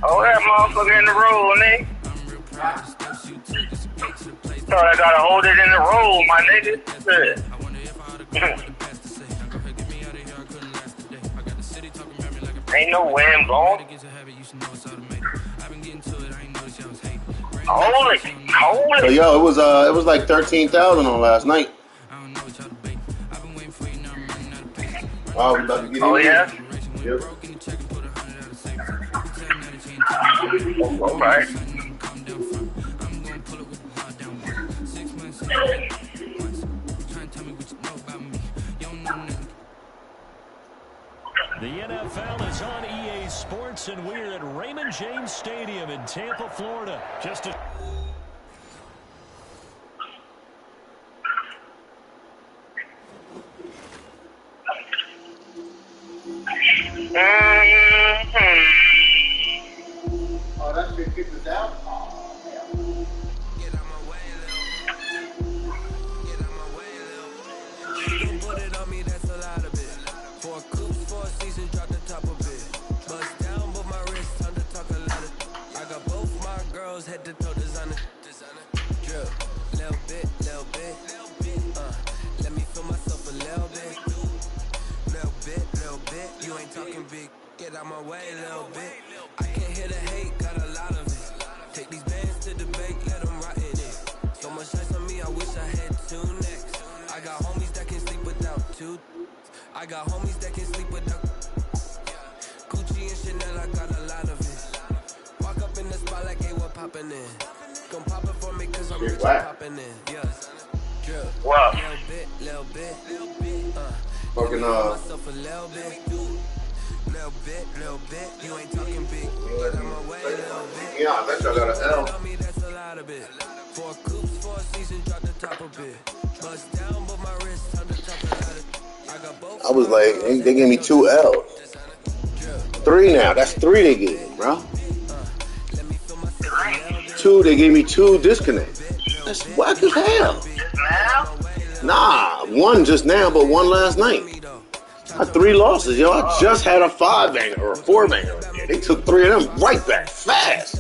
Oh, that motherfucker in the roll, nigga. So I gotta hold it in the roll, my nigga. Ain't no way I'm going. Hold it. So yo, it was like 13,000 on last night. Oh, we about to get in. Oh yeah. Yep. All right. The NFL is on EA Sports, and we're at Raymond James Stadium in Tampa, Florida. Just a... Oh, that shit kicked us out? Oh, yeah. Get out my way, Lil. Get out my way, Lil. You gon' put it on me, that's a lot of it. 4 coops, 4 seasons, drop the top of it. Bust down, but my wrist, time to talk a lot of. I got both my girls, head to toe designer. Drill, little bit, little bit. Let me feel myself a little bit. Little bit, you ain't talking big. Get out my way, little bit. I can't hear the hate, got a lot of it. Take these bands to the bank, let them rot in it. So much ice on me, I wish I had 2 necks. I got homies that can sleep without 2. I got homies that can sleep without Gucci and Chanel, I got a lot of it. Walk up in the spot like, hey, what poppin' in? Gon' pop it for me, cause I'm rich and poppin' in. Yes. Drill. What? Little bit. Fucking Myself a little bit. Little bit. You ain't talking big. Get out my way, little bit. Yeah, I bet y'all got an L. That's a lot of it. 4 coops, 4 seasons, drop the top of it. Bust down, but my wrist on the top of it. I got both. I was like, they gave me 2 L's. 3 now. That's 3 they gave me, bro. 2, they gave me 2 disconnects. That's whack as hell. Nah, 1 just now, but 1 last night. I had 3 losses, yo. I just had a 5-banger or a 4-banger. Yeah, they took 3 of them right back fast.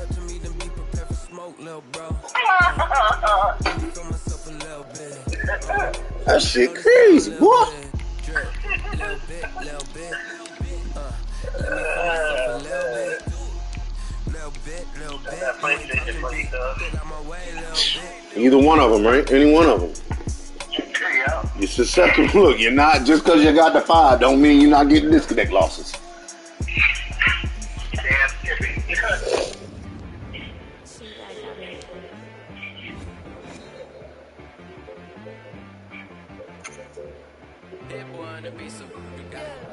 That shit crazy, boy. Either one of them, right? Any one of them. You're susceptible. Look, you're not, just because you got the 5 don't mean you're not getting disconnect losses. Damn skippy.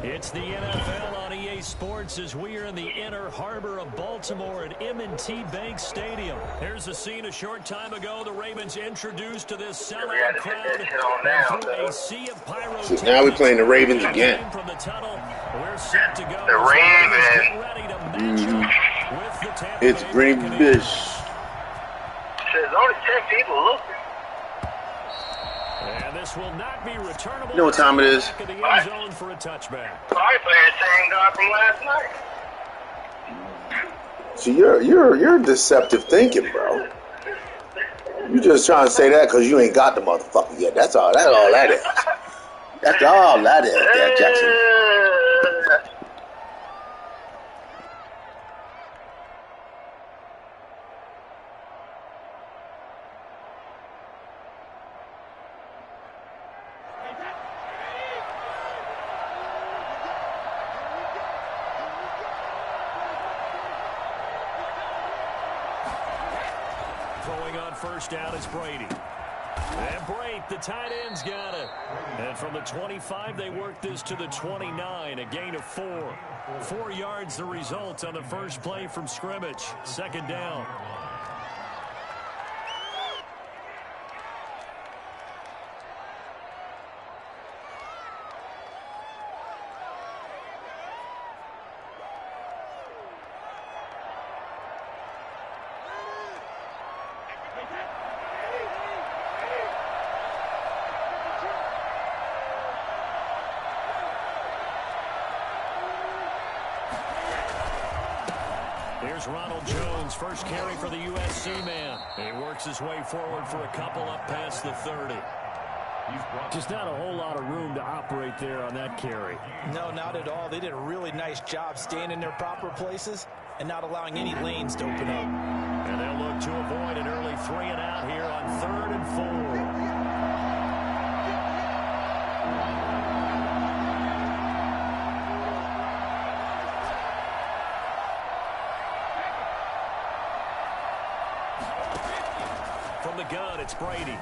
It's the NFL on EA Sports as we are in the inner harbor of Baltimore at M&T Bank Stadium. Here's a scene a short time ago. The Ravens introduced to this sellout crowd through a sea of pyrotechnics. Now we're playing the Ravens again. From the tunnel, we're set to go. The Ravens. It's Green Bish. There's only 10 people looking. And this will not be returnable. You know what time it is? Back of the end zone for a touchback. Probably playing the same guy from last night. See, you're deceptive thinking, bro. You just trying to say that because you ain't got the motherfucker yet. That's all that is. That's all that is, Dad Jackson. Throwing on first down is Brady. And Brate, the tight end's got it. And from the 25, they work this to the 29, a gain of 4. 4 yards the result on the first play from scrimmage. Second down. Here's Ronald Jones, first carry for the USC man. He works his way forward for a couple up past the 30. Just not a whole lot of room to operate there on that carry. No, not at all. They did a really nice job staying in their proper places and not allowing any lanes to open up. And they'll look to avoid an early 3 and out here on 3rd and 4. From the gun, it's Brady.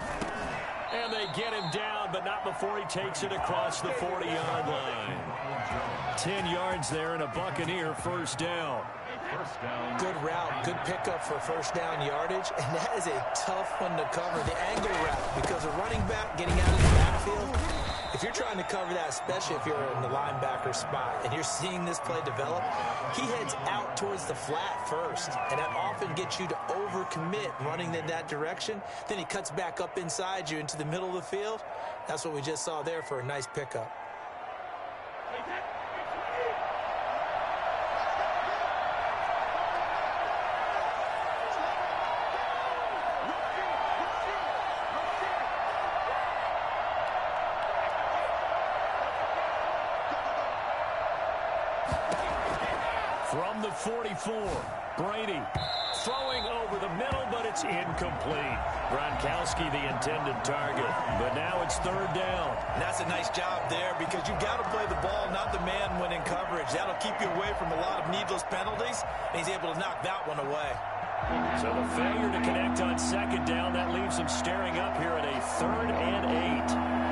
And they get him down, but not before he takes it across the 40-yard line. 10 yards there and a Buccaneer first down. Good route, good pickup for first down yardage, and that is a tough one to cover, the angle route, because a running back getting out of the backfield, if you're trying to cover that, especially if you're in the linebacker spot, and you're seeing this play develop, he heads out towards the flat first, and that often gets you to overcommit running in that direction. Then he cuts back up inside you into the middle of the field. That's what we just saw there for a nice pickup. From the 44, Brady throwing over the middle, but it's incomplete. Gronkowski the intended target, but now it's 3rd down. And that's a nice job there because you've got to play the ball, not the man when in coverage. That'll keep you away from a lot of needless penalties, and he's able to knock that one away. So the failure to connect on 2nd down, that leaves him staring up here at a 3rd and 8.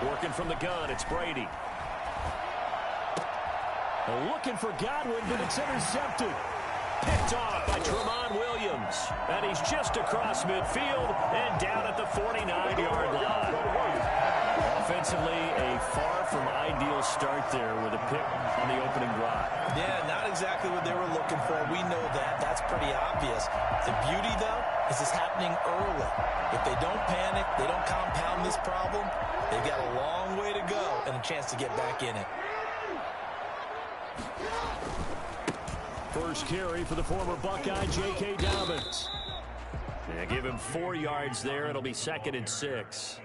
Working from the gun, it's Brady. Looking for Godwin, but it's intercepted. Picked off by Tramon Williams. And he's just across midfield and down at the 49-yard line. Offensively, a far from ideal start there with a pick on the opening drive. Yeah, not exactly what they were looking for. We know that. That's pretty obvious. The beauty, though, is it's happening early. If they don't panic, they don't compound this problem, they've got a long way to go and a chance to get back in it. First carry for the former Buckeye, J.K. Dobbins. And give him 4 yards there. It'll be 2nd and 6.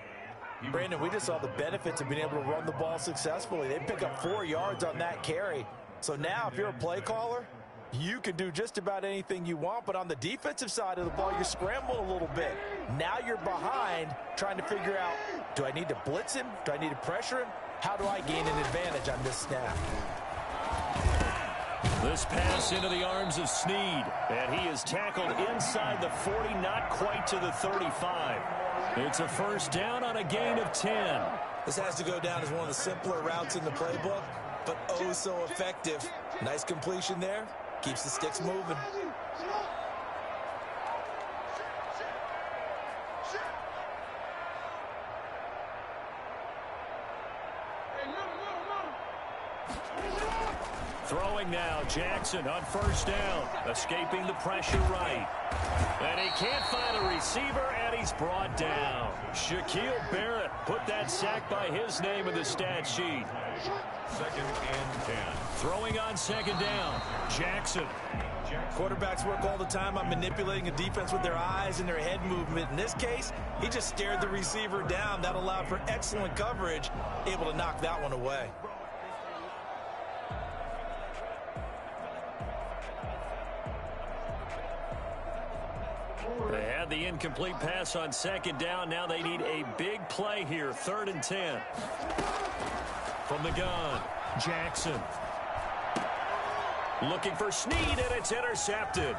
Brandon, we just saw the benefits of being able to run the ball successfully. They pick up 4 yards on that carry. So now if you're a play caller, you can do just about anything you want, but on the defensive side of the ball, you're scrambling a little bit. Now you're behind trying to figure out, do I need to blitz him? Do I need to pressure him? How do I gain an advantage on this snap? This pass into the arms of Snead, and he is tackled inside the 40, not quite to the 35. It's a first down on a gain of 10. This has to go down as one of the simpler routes in the playbook, but oh so effective. Nice completion there. Keeps the sticks moving. Throwing now, Jackson on first down, escaping the pressure right. And he can't find a receiver, and he's brought down. Shaquille Barrett put that sack by his name in the stat sheet. 2nd and 10. Throwing on 2nd down, Jackson. Quarterbacks work all the time on manipulating a defense with their eyes and their head movement. In this case, he just stared the receiver down. That allowed for excellent coverage, able to knock that one away. They had the incomplete pass on 2nd down. Now they need a big play here. 3rd and 10. From the gun, Jackson. Looking for Snead, and it's intercepted.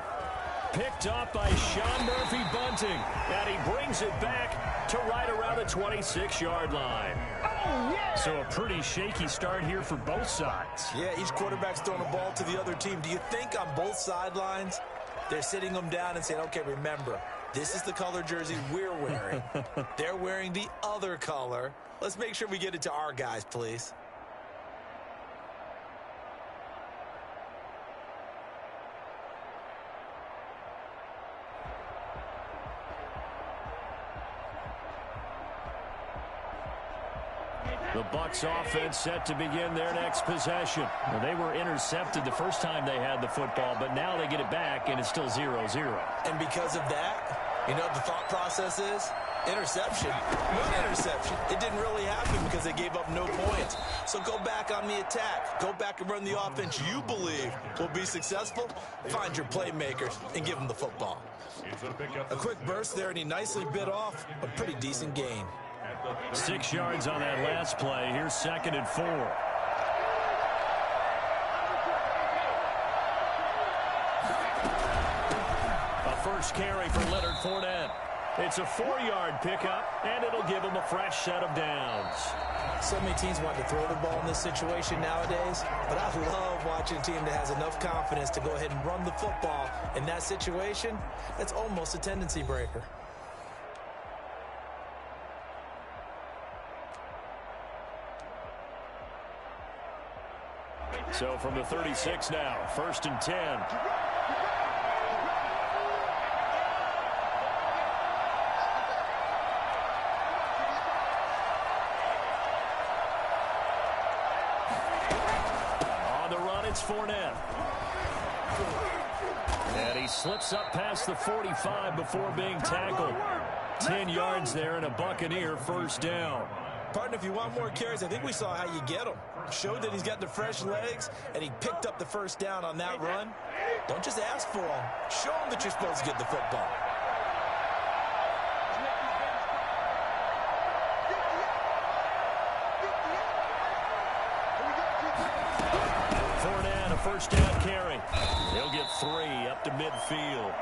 Picked up by Sean Murphy Bunting. And he brings it back to right around the 26-yard line. So a pretty shaky start here for both sides. Yeah, each quarterback's throwing the ball to the other team. Do you think on both sidelines they're sitting them down and saying, okay, remember, this is the color jersey we're wearing. They're wearing the other color. Let's make sure we get it to our guys, please. The Bucs offense set to begin their next possession. Well, they were intercepted the first time they had the football, but now they get it back, and it's still 0-0. And because of that, you know what the thought process is? Interception. One interception. It didn't really happen because they gave up no points. So go back on the attack. Go back and run the offense you believe will be successful. Find your playmakers and give them the football. A quick burst there, and he nicely bit off a pretty decent gain. 6 yards on that last play. Here's 2nd and 4. A first carry for Leonard Fournette. It's a 4-yard pickup, and it'll give him a fresh set of downs. So many teams want to throw the ball in this situation nowadays, but I love watching a team that has enough confidence to go ahead and run the football. In that situation, that's almost a tendency breaker. So from the 36 now, 1st and 10. It's Fournette. And he slips up past the 45 before being tackled. 10 yards there and a Buccaneer first down. Partner, if you want more carries, I think we saw how you get them. Showed that he's got the fresh legs, and he picked up the first down on that run. Don't just ask for them. Show them that you're supposed to get the football. First down carry. He'll get 3 up to midfield.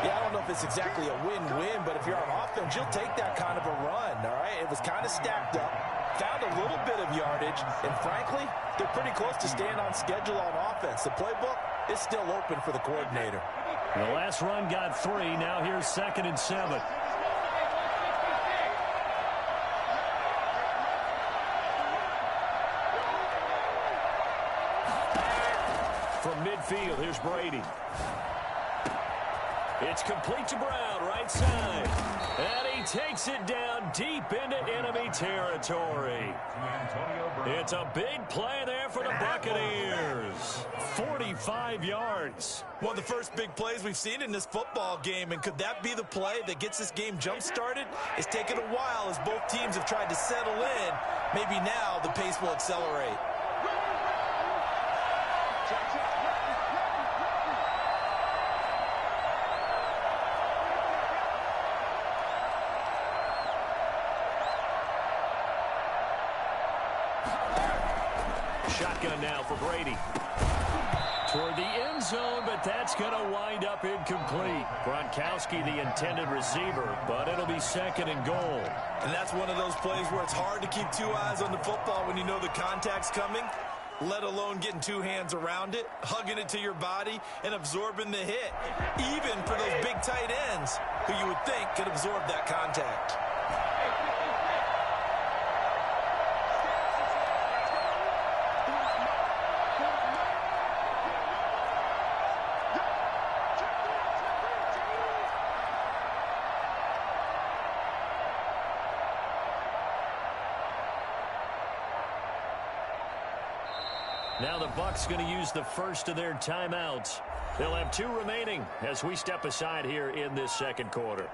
Yeah, I don't know if it's exactly a win-win, but if you're on offense, you'll take that kind of a run, all right? It was kind of stacked up, found a little bit of yardage, and frankly, they're pretty close to staying on schedule on offense. The playbook is still open for the coordinator. The last run got 3. Now here's 2nd and 7. From midfield, here's Brady. It's complete to Brown, right side. And he takes it down deep into enemy territory. It's a big play there for the Buccaneers. 45 yards. One of the first big plays we've seen in this football game, and could that be the play that gets this game jump-started? It's taken a while as both teams have tried to settle in. Maybe now the pace will accelerate. Shotgun now for Brady. Toward the end zone, but that's going to wind up incomplete. Gronkowski, the intended receiver, but it'll be 2nd and goal. And that's one of those plays where it's hard to keep 2 eyes on the football when you know the contact's coming, let alone getting 2 hands around it, hugging it to your body, and absorbing the hit. Even for those big tight ends who you would think could absorb that contact. Now the Bucs going to use the first of their timeouts. They'll have 2 remaining as we step aside here in this second quarter.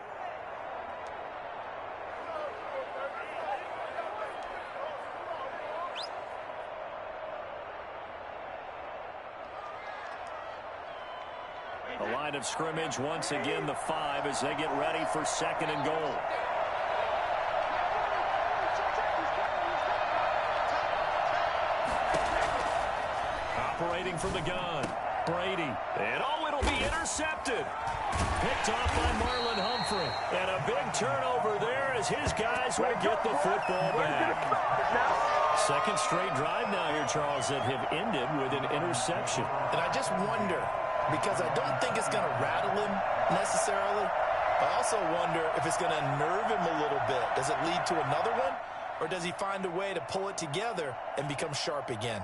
The line of scrimmage once again the 5 as they get ready for 2nd and goal. Operating from the gun, Brady. And it'll be intercepted. Picked off by Marlon Humphrey. And a big turnover there as his guys will get the football back. 2nd straight drive now here, Charles, that have ended with an interception. And I just wonder, because I don't think it's going to rattle him necessarily, I also wonder if it's going to nerve him a little bit. Does it lead to another one? Or does he find a way to pull it together and become sharp again?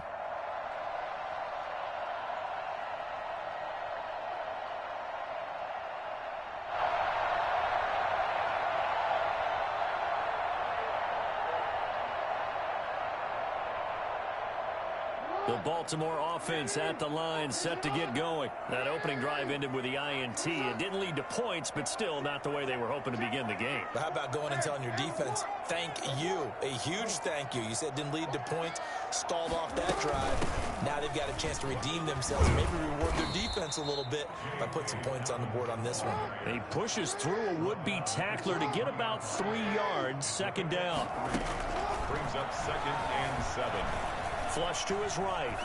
The Baltimore offense at the line, set to get going. That opening drive ended with the INT. It didn't lead to points, but still not the way they were hoping to begin the game. But how about going and telling your defense, thank you, a huge thank you. You said it didn't lead to points, stalled off that drive. Now they've got a chance to redeem themselves, maybe reward their defense a little bit by putting some points on the board on this one. He pushes through a would-be tackler to get about 3 yards, second down. Brings up 2nd and 7. Flush to his right.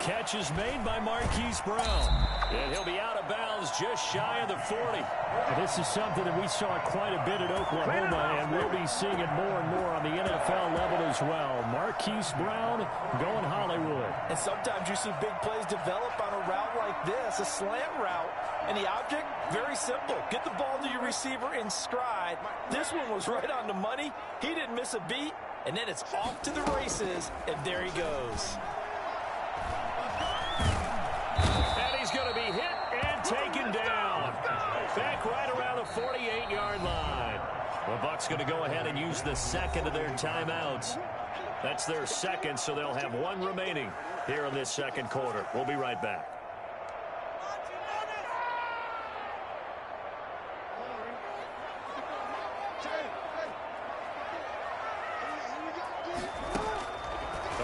Catch is made by Marquise Brown. And he'll be out of bounds just shy of the 40. This is something that we saw quite a bit at Oklahoma, and we'll be seeing it more and more on the NFL level as well. Marquise Brown going Hollywood. And sometimes you see big plays develop on a route like this, a slant route. And the object, very simple. Get the ball to your receiver in stride. This one was right on the money. He didn't miss a beat. And then it's off to the races, and there he goes. And he's going to be hit and taken down. Back right around the 48-yard line. The Bucs going to go ahead and use the second of their timeouts. That's their second, so they'll have one remaining here in this second quarter. We'll be right back.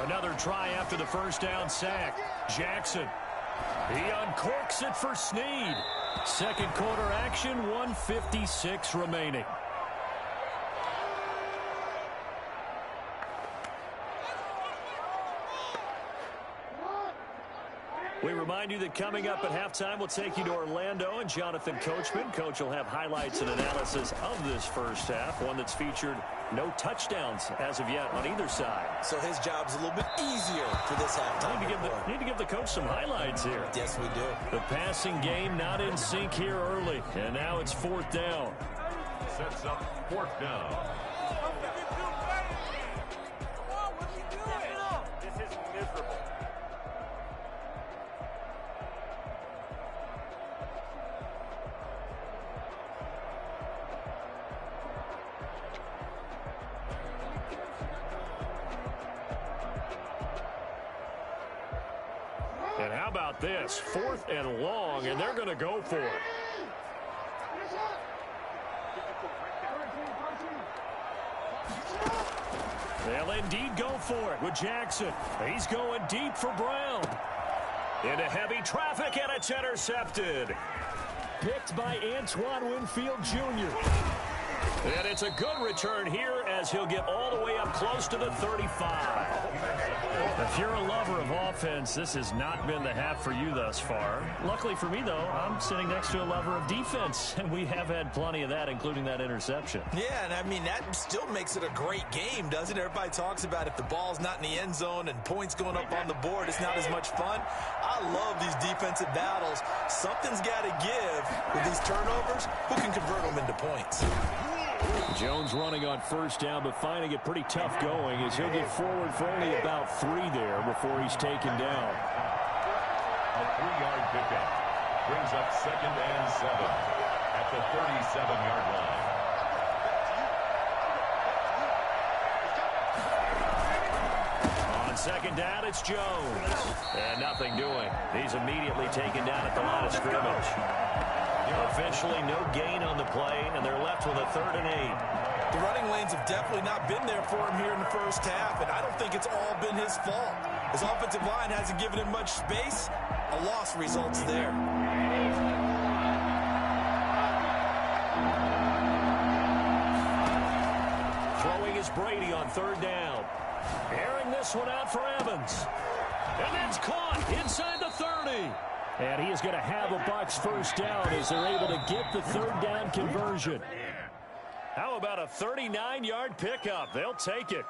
Another try after the first down sack. Jackson. He uncorks it for Snead. Second quarter action, 1:56 remaining. We remind you that coming up at halftime, we'll take you to Orlando and Jonathan Coachman. Coach will have highlights and analysis of this first half, one that's featured no touchdowns as of yet on either side. So his job's a little bit easier for this halftime. Need to give the coach some highlights here. Yes, we do. The passing game not in sync here early, and now it's 4th down. Sets up 4th down. This is miserable. And how about this? 4th and long, and they're going to go for it. They'll indeed go for it with Jackson. He's going deep for Brown. Into heavy traffic, and it's intercepted. Picked by Antoine Winfield Jr. And it's a good return here as he'll get all the way up close to the 35. If you're a lover of offense, this has not been the half for you thus far. Luckily for me, though, I'm sitting next to a lover of defense, and we have had plenty of that, including that interception. Yeah, and I mean, that still makes it a great game, doesn't it? Everybody talks about if the ball's not in the end zone and points going up on the board, it's not as much fun. I love these defensive battles. Something's got to give with these turnovers. Who can convert them into points? Jones running on first down, but finding it pretty tough going as he'll get forward for only about 3 there before he's taken down. A 3-yard pickup. Brings up 2nd and 7 at the 37-yard line. On second down, it's Jones. And nothing doing. He's immediately taken down at the line of scrimmage. Eventually, no gain on the play, and they're left with a 3rd and 8. The running lanes have definitely not been there for him here in the first half, and I don't think it's all been his fault. His offensive line hasn't given him much space. A loss results there. Throwing is Brady on 3rd down. Airing this one out for Evans. And that's caught inside the 30. And he is going to have a Bucs first down as they're able to get the 3rd down conversion. How about a 39-yard pickup? They'll take it.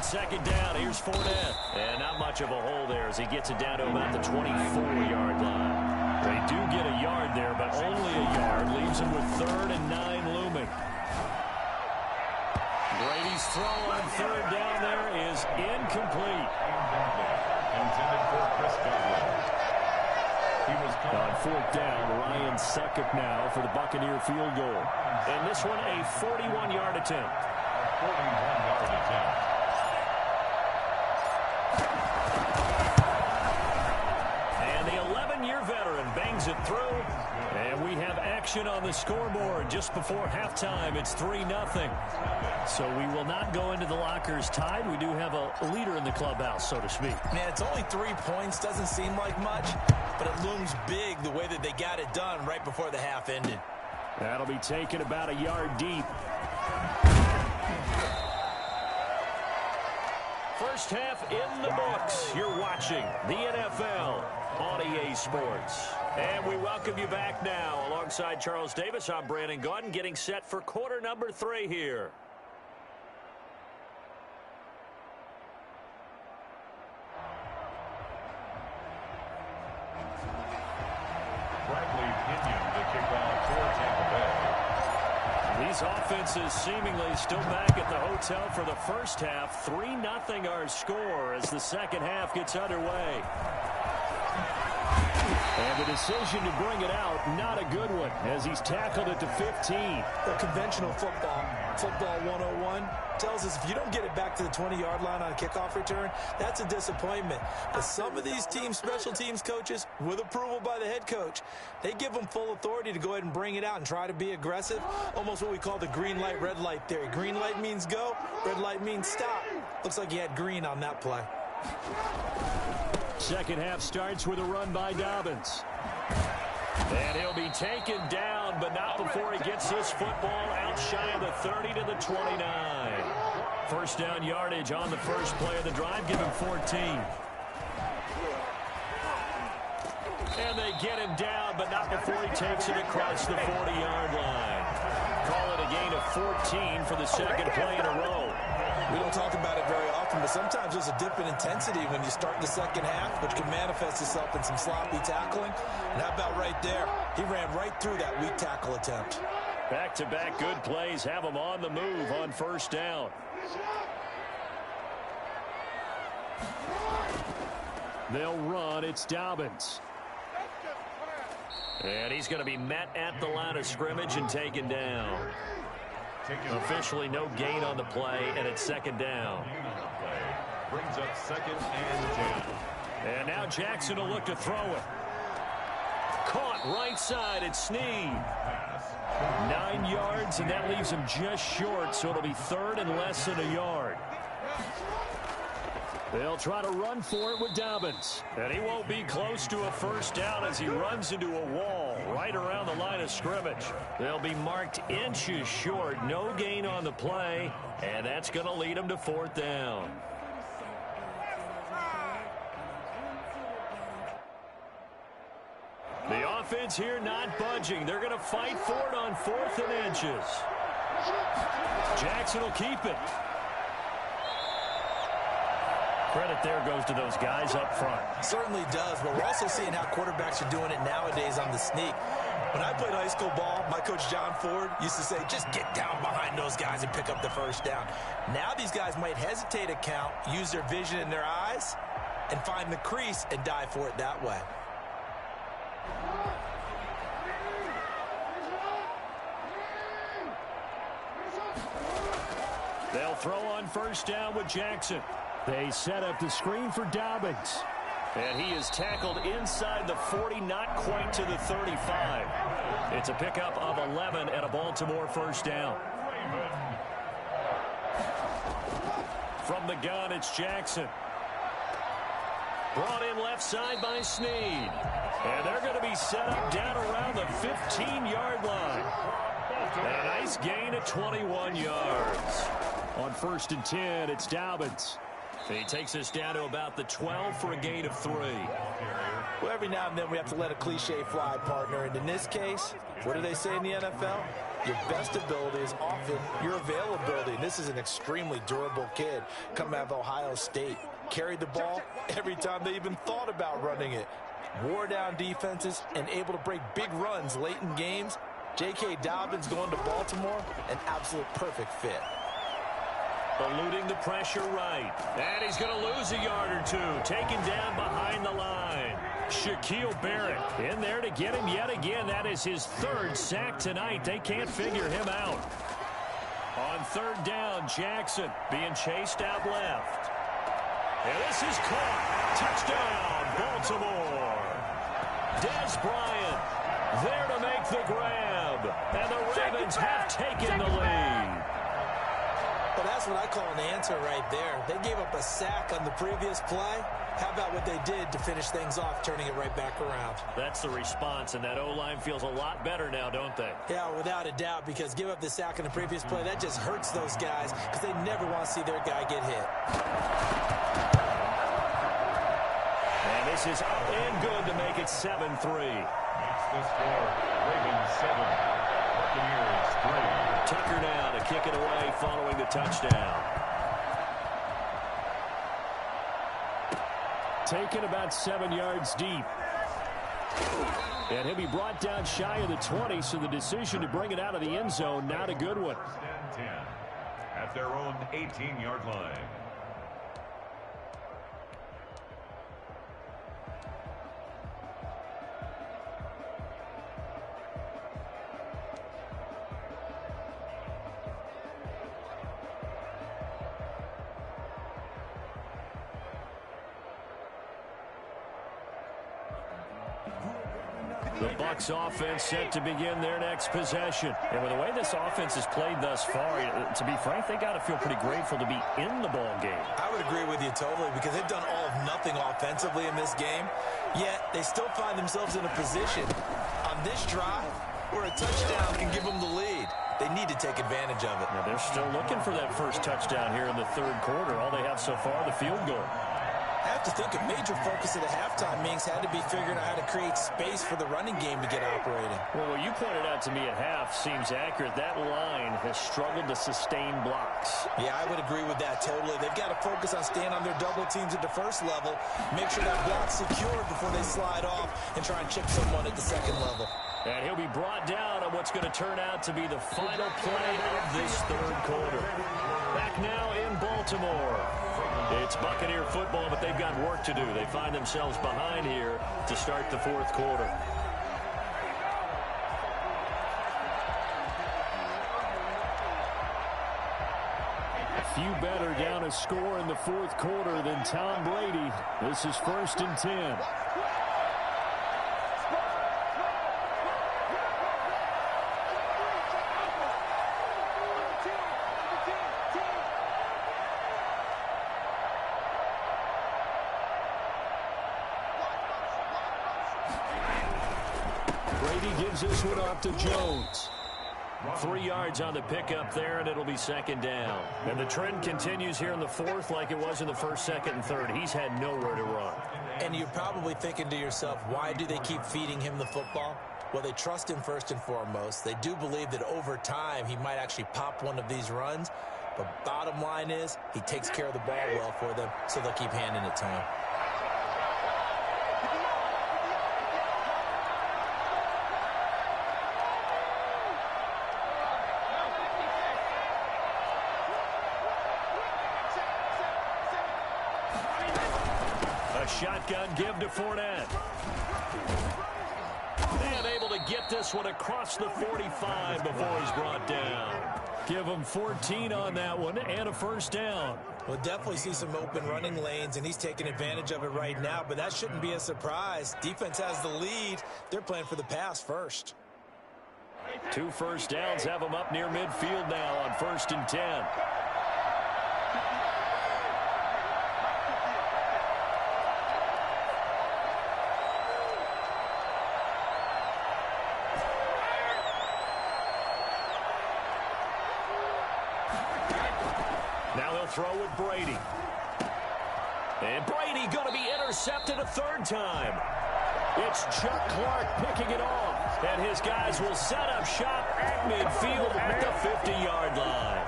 second down. Here's Fournette. And not much of a hole there as he gets it down to about the 24-yard line. They do get a yard there, but only a yard. Leaves them with 3rd and 9 looming. Brady's throw on 3rd down there is incomplete. Intended for Chris Godwin. He was on 4th down. Ryan Suckup now for the Buccaneer field goal. And this one a 41-yard attempt. 41-yard attempt. And the 11-year veteran bangs it through. And we have action on the scoreboard just before halftime. It's 3-0. So we will not go into the lockers tied. We do have a leader in the clubhouse, so to speak. Man, it's only 3 points. Doesn't seem like much, but it looms big the way that they got it done right before the half ended. That'll be taken about a yard deep. First half in the books. You're watching the NFL on EA Sports. And we welcome you back now. Alongside Charles Davis, I'm Brandon Gaudin, getting set for quarter number 3 here. These offenses seemingly still back at the hotel for the first half. 3-0 our score as the second half gets underway. And the decision to bring it out, not a good one, as he's tackled it to 15. The conventional football 101, tells us if you don't get it back to the 20-yard line on a kickoff return, that's a disappointment. But some of these special teams coaches, with approval by the head coach, they give them full authority to go ahead and bring it out and try to be aggressive. Almost what we call the green light, red light theory. Green light means go, red light means stop. Looks like he had green on that play. Second half starts with a run by Dobbins. And he'll be taken down, but not before he gets this football out shy of the 30 to the 29. First down yardage on the first play of the drive, give him 14. And they get him down, but not before he takes it across the 40-yard line. Call it a gain of 14 for the second play in a row. We don't talk about it very often, but sometimes there's a dip in intensity when you start the second half, which can manifest itself in some sloppy tackling. And how about right there? He ran right through that weak tackle attempt. Back-to-back good plays have him on the move on first down. They'll run. It's Dobbins. And he's going to be met at the line of scrimmage and taken down. Officially no gain on the play, and it's second down. Brings up 2nd and 10. And now Jackson will look to throw it. Caught right side. It's Snead. 9 yards, and that leaves him just short, so it'll be 3rd and less than a yard. They'll try to run for it with Dobbins. And he won't be close to a first down as he runs into a wall right around the line of scrimmage. They'll be marked inches short. No gain on the play, and that's going to lead him to 4th down. The offense here not budging. They're going to fight for it on 4th and inches. Jackson will keep it. Credit there goes to those guys up front. Certainly does, but we're also seeing how quarterbacks are doing it nowadays on the sneak. When I played high school ball, my coach John Ford used to say, just get down behind those guys and pick up the first down. Now these guys might hesitate a count, use their vision in their eyes, and find the crease and dive for it that way. They'll throw on first down with Jackson. They set up the screen for Dobbins. And he is tackled inside the 40, not quite to the 35. It's a pickup of 11 and a Baltimore first down. From the gun, it's Jackson. Brought in left side by Snead. And they're going to be set up down around the 15-yard line. A nice gain of 21 yards. On 1st and 10, it's Dobbins. He takes us down to about the 12 for a gain of 3. Well, every now and then we have to let a cliche fly, partner. And in this case, what do they say in the NFL? Your best ability is often your availability. And this is an extremely durable kid coming out of Ohio State. Carried the ball every time they even thought about running it. Wore down defenses and able to break big runs late in games. J.K. Dobbins going to Baltimore, an absolute perfect fit. Eluding the pressure right. And he's going to lose a yard or two. Taken down behind the line. Shaquille Barrett in there to get him yet again. That is his third sack tonight. They can't figure him out. On third down, Jackson being chased out left. And this is caught. Touchdown, Baltimore. Des Bryant there to make the grab. And the Ravens have taken the lead. Well, that's what I call an answer right there. They gave up a sack on the previous play. How about what they did to finish things off, turning it right back around? That's the response, and that O-line feels a lot better now, don't they? Yeah, without a doubt, because give up the sack on the previous play, that just hurts those guys because they never want to see their guy get hit. And this is up and good to make it 7-3. Makes the score. Ravens 7, Buccaneers 3. Tucker now to kick it away following the touchdown. Taken about 7 yards deep. And he'll be brought down shy of the 20, so the decision to bring it out of the end zone, not a good one. 10 at their own 18-yard line. The Bucs offense set to begin their next possession. And with the way this offense has played thus far, to be frank, they got to feel pretty grateful to be in the ball game. I would agree with you totally because they've done all of nothing offensively in this game, yet they still find themselves in a position on this drive where a touchdown can give them the lead. They need to take advantage of it. Now they're still looking for that first touchdown here in the third quarter. All they have so far, the field goal. I have to think a major focus at the halftime means had to be figuring out how to create space for the running game to get operating. Well, what you pointed out to me at half seems accurate. That line has struggled to sustain blocks. Yeah, I would agree with that totally. They've got to focus on staying on their double teams at the first level, make sure that block's secured before they slide off and try and chip someone at the second level. And he'll be brought down on what's going to turn out to be the final play of this third quarter. Back now in Baltimore. It's Buccaneer football, but they've got work to do. They find themselves behind here to start the fourth quarter. A few better down a score in the fourth quarter than Tom Brady. This is 1st and 10. Gives this one off to Jones. 3 yards on the pickup there, and it'll be second down. And the trend continues here in the fourth like it was in the first, second, and third. He's had nowhere to run. And you're probably thinking to yourself, why do they keep feeding him the football? Well, they trust him first and foremost. They do believe that over time he might actually pop one of these runs. But bottom line is he takes care of the ball well for them, so they'll keep handing it to him. Shotgun give to Fournette. And able to get this one across the 45 before he's brought down. Give him 14 on that one and a first down. We'll definitely see some open running lanes, and he's taking advantage of it right now, but that shouldn't be a surprise. Defense has the lead. They're playing for the pass first. 2 first downs have them up near midfield now on 1st and 10. Throw with Brady. And Brady going to be intercepted a third time. It's Chuck Clark picking it off. And his guys will set up shop at midfield at the 50-yard line.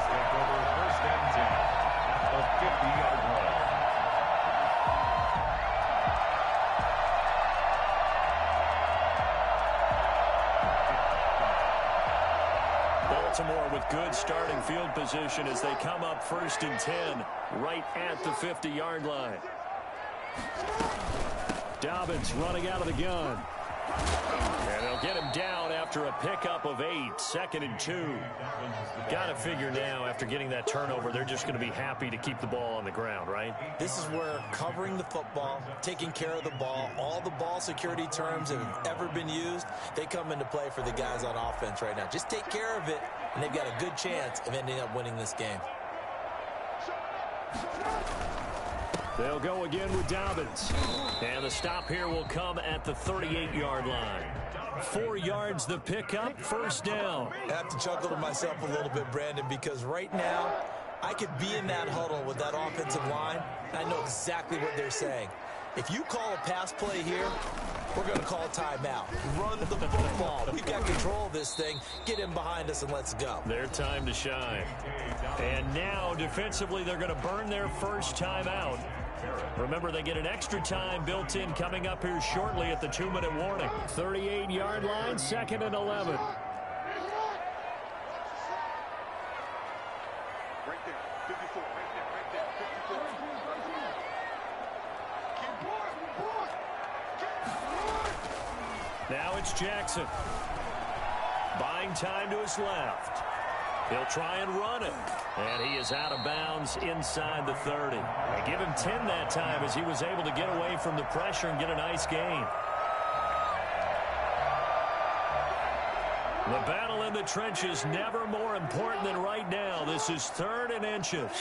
Step over first and 10 at the 50-yard line. Baltimore with good starting field position as they come up first and 10 right at the 50-yard line. Dobbins running out of the gun. And they'll get him down after a pickup of 8, 2nd and 2. Got to figure now, after getting that turnover, they're just going to be happy to keep the ball on the ground, right? This is where covering the football, taking care of the ball, all the ball security terms that have ever been used, they come into play for the guys on offense right now. Just take care of it, and they've got a good chance of ending up winning this game. They'll go again with Dobbins. And the stop here will come at the 38-yard line. 4 yards the pickup, first down. I have to chuckle to myself a little bit, Brandon, because right now I could be in that huddle with that offensive line, and I know exactly what they're saying. If you call a pass play here, we're going to call a timeout. Run the football. We've got control of this thing. Get him behind us and let's go. Their time to shine. And now, defensively, they're going to burn their first timeout. Remember, they get an extra time built in coming up here shortly at the 2-minute warning. 38-yard line, 2nd and 11. Right there, 54, right there, 54. Now it's Jackson. Buying time to his left. He'll try and run it. And he is out of bounds inside the 30. They give him 10 that time as he was able to get away from the pressure and get a nice gain. The battle in the trenches never more important than right now. This is 3rd and inches.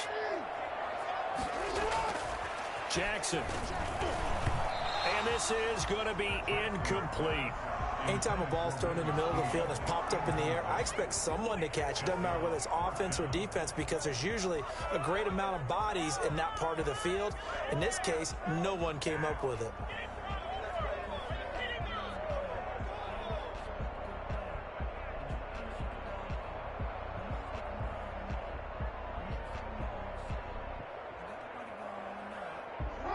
Jackson. And this is going to be incomplete. Anytime a ball's thrown in the middle of the field and it's popped up in the air, I expect someone to catch it. Doesn't matter whether it's offense or defense, because there's usually a great amount of bodies in that part of the field. In this case, no one came up with it.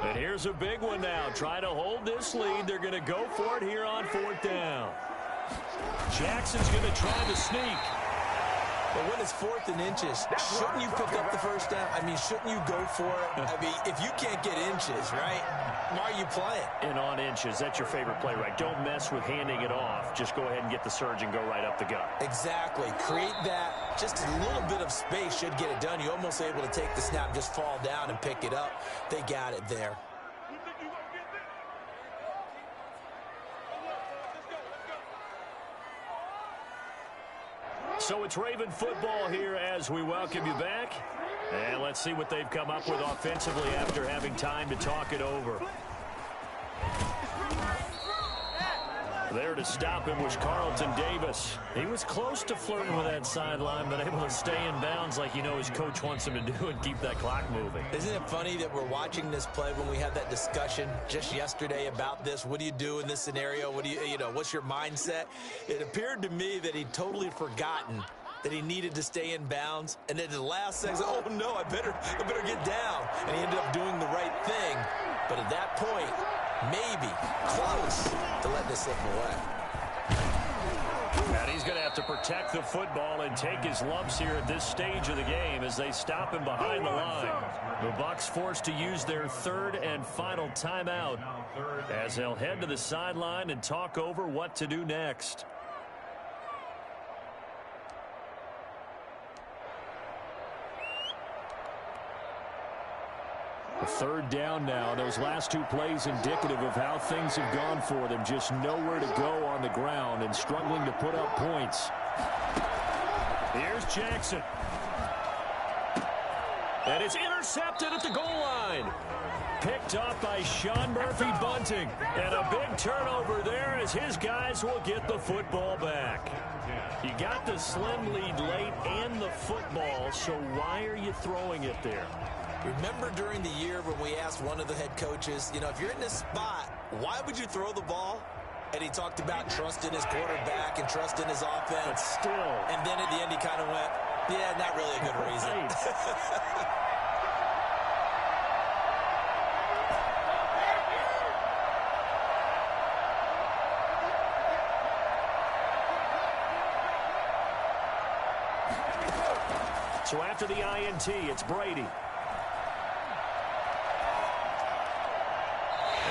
And here's a big one now. Try to hold this lead. They're going to go for it here on 4th down. Jackson's going to try to sneak. But when it's 4th and inches, shouldn't you pick up the first down? I mean, shouldn't you go for it? I mean, if you can't get inches, right, why are you playing? And on inches, that's your favorite play, right? Don't mess with handing it off. Just go ahead and get the surge and go right up the gut. Exactly. Create that. Just a little bit of space should get it done. You're almost able to take the snap and just fall down and pick it up. They got it there. So it's Raven football here as we welcome you back. And let's see what they've come up with offensively after having time to talk it over. There to stop him was Carlton Davis. He was close to flirting with that sideline, but able to stay in bounds like you know his coach wants him to do and keep that clock moving. Isn't it funny that we're watching this play when we had that discussion just yesterday about this? What do you do in this scenario? What do you know, what's your mindset? It appeared to me that he'd totally forgotten that he needed to stay in bounds, and then the last second, oh no, I better get down. And he ended up doing the right thing. But at that point, maybe close to let this slip away. And he's going to have to protect the football and take his lumps here at this stage of the game as they stop him behind the line. The Bucs forced to use their 3rd and final timeout as they'll head to the sideline and talk over what to do next. A 3rd down now. Those last 2 plays indicative of how things have gone for them. Just nowhere to go on the ground and struggling to put up points. Here's Jackson. And it's intercepted at the goal line. Picked up by Sean Murphy-Bunting. And a big turnover there as his guys will get the football back. You got the slim lead late and the football, so why are you throwing it there? Remember during the year when we asked one of the head coaches, you know, if you're in this spot, why would you throw the ball? And he talked about trusting his quarterback and trusting his offense. But still. And then at the end, he kind of went, yeah, not really a good reason. So after the INT, it's Brady.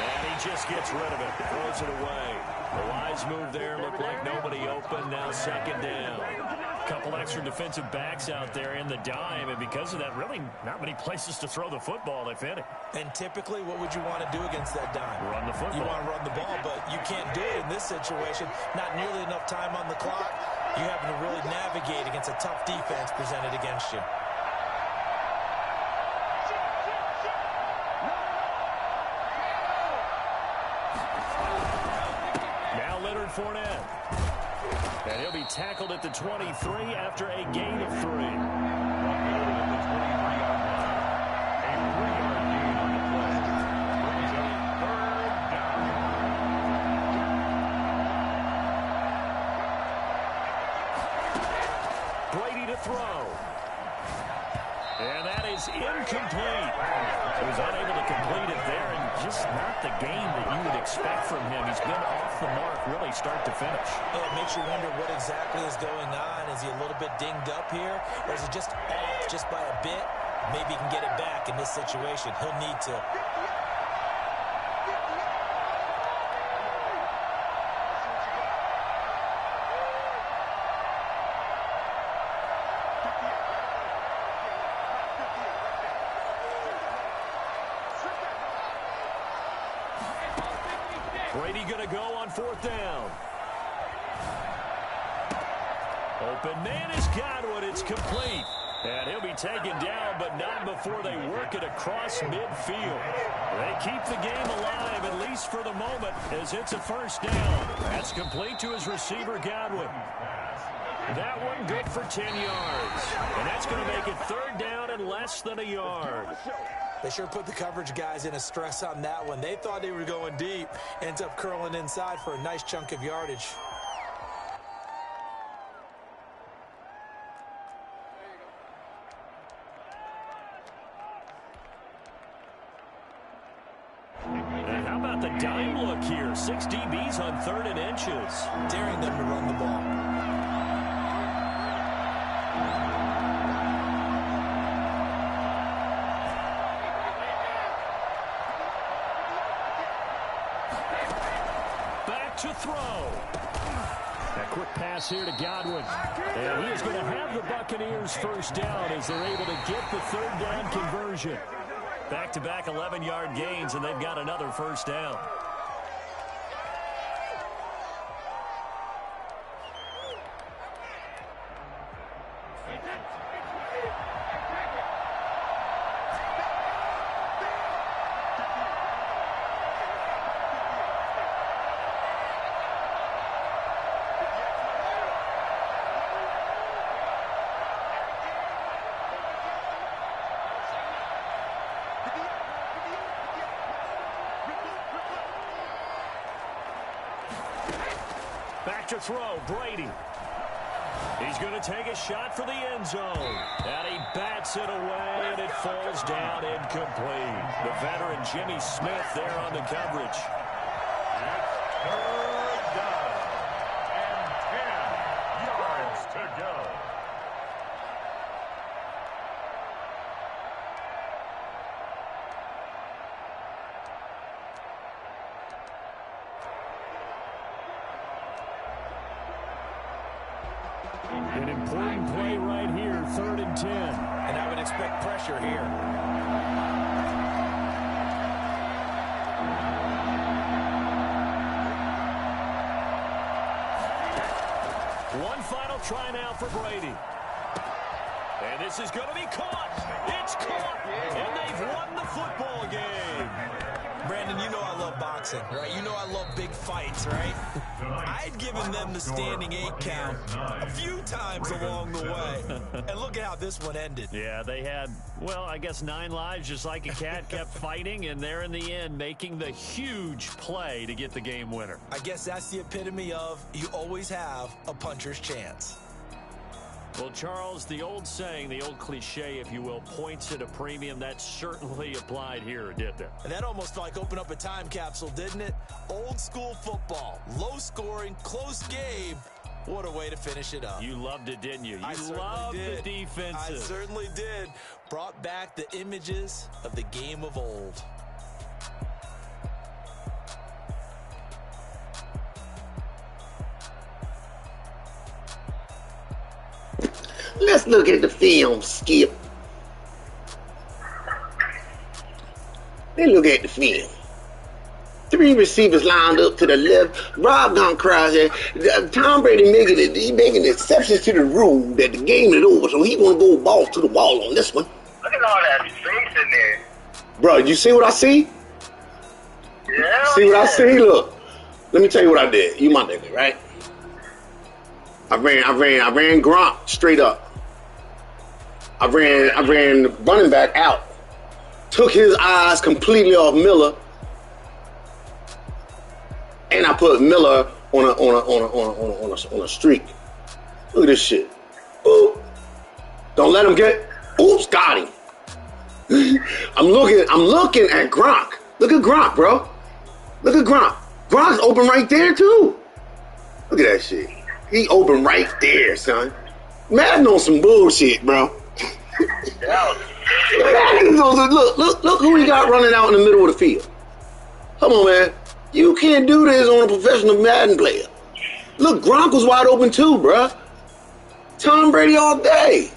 And he just gets rid of it. Throws it away. The wise move there. Looked like nobody open. Now second down. A couple extra defensive backs out there in the dime. And because of that, really not many places to throw the football, if any. And typically, what would you want to do against that dime? Run the football. You want to run the ball, but you can't do it in this situation. Not nearly enough time on the clock. You having to really navigate against a tough defense presented against you. Now Leonard Fournette. And he'll be tackled at the 23 after a gain of 3. Throw. And that is incomplete. He was unable to complete it there, and just not the game that you would expect from him. He's been off the mark really start to finish. It makes you wonder what exactly is going on. Is he a little bit dinged up here, or is he just off just by a bit? Maybe he can get it back in this situation. He'll need to. Brady going to go on 4th down. Open man is Godwin. It's complete. And he'll be taken down, but not before they work it across midfield. They keep the game alive, at least for the moment, as it's a 1st down. That's complete to his receiver, Godwin. That one good for 10 yards. And that's going to make it 3rd down and less than a yard. They sure put the coverage guys in a stress on that one. They thought they were going deep. Ends up curling inside for a nice chunk of yardage. And how about the dime look here? 6 DBs on 3rd and inches. Daring them to run the ball. To throw. A quick pass here to Godwin. And he is going to have the Buccaneers 1st down as they're able to get the 3rd down conversion. Back-to-back 11-yard gains, and they've got another 1st down. Back to throw, Brady. He's going to take a shot for the end zone. And he bats it away, and it falls down incomplete. The veteran Jimmy Smith there on the coverage. It's 3rd down and 10 yards to go. An important play right here, 3rd and 10. And I would expect pressure here. One final try now for Brady. And this is going to be caught. It's caught. And they've won the football game. Brandon, you know I love boxing, right? You know I love big fights, right? I'd given them the standing 8 count a few times along the way. And look look at how this one ended. Yeah, they had, well, I guess 9 lives, just like a cat, kept fighting, and they're in the end making the huge play to get the game winner. I guess that's the epitome of you always have a puncher's chance. Well, Charles, the old saying, the old cliche, if you will, points at a premium, that certainly applied here, didn't it? And that almost like opened up a time capsule, didn't it? Old school football, low scoring, close game. What a way to finish it up. You loved it, didn't you? I You loved the defenses. I certainly did. Brought back the images of the game of old. Let's look at the film, Skip. Let's look at the film. 3 receivers lined up to the left. Rob gone crazy. Tom Brady making exceptions to the rule that the game is over, so he gonna go ball to the wall on this one. Look at all that space in there. Bro, you see what I see? Yeah. See what I see? Look. Let me tell you what I did. You my nigga, right? I ran Gronk straight up. I ran the running back out. Took his eyes completely off Miller. And I put Miller on a streak. Look at this shit. Ooh. Don't let him get. Oops, got him. I'm looking at Gronk. Look at Gronk, bro. Look at Gronk. Gronk's open right there too. Look at that shit. He open right there, son. Madden on some bullshit, bro. Look who he got running out in the middle of the field. Come on, man. You can't do this on a professional Madden player. Look, Gronk was wide open too, bruh. Tom Brady all day.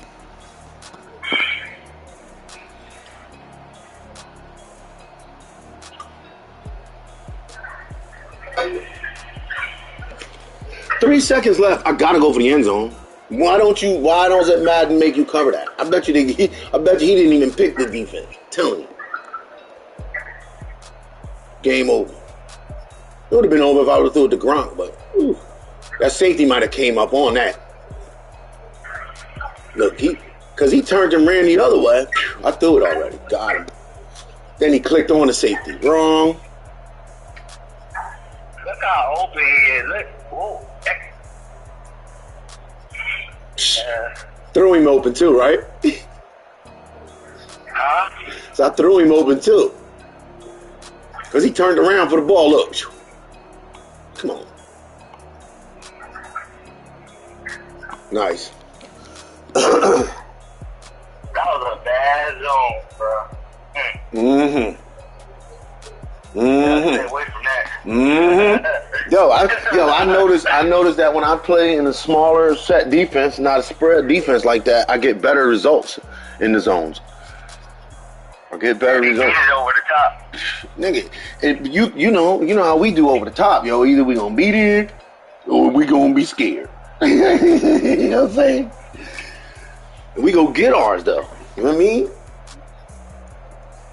Three seconds left. I gotta go for the end zone. Why does Madden make you cover that? I bet you he didn't even pick the defense. I'm telling you. Game over. It would have been over if I would have threw it to Gronk, but that safety might have came up on that. Look, because he turned and ran the other way. I threw it already. Got him. Then he clicked on the safety. Wrong. Look how open he is. Look. Whoa. Threw him open too, right? So I threw him open too. Because he turned around for the ball. Look. Come on. Nice. That was a bad zone, bro. Mm-hmm. Stay away from that. Mm-hmm. Yo, I noticed that when I play in a smaller set defense, not a spread defense like that, I get better results in the zones. I get better results. Get it over the top. Nigga, you know how we do over the top, yo. Either we gonna beat it or we gonna be scared. You know what I'm saying? We go get ours though. You know what I mean?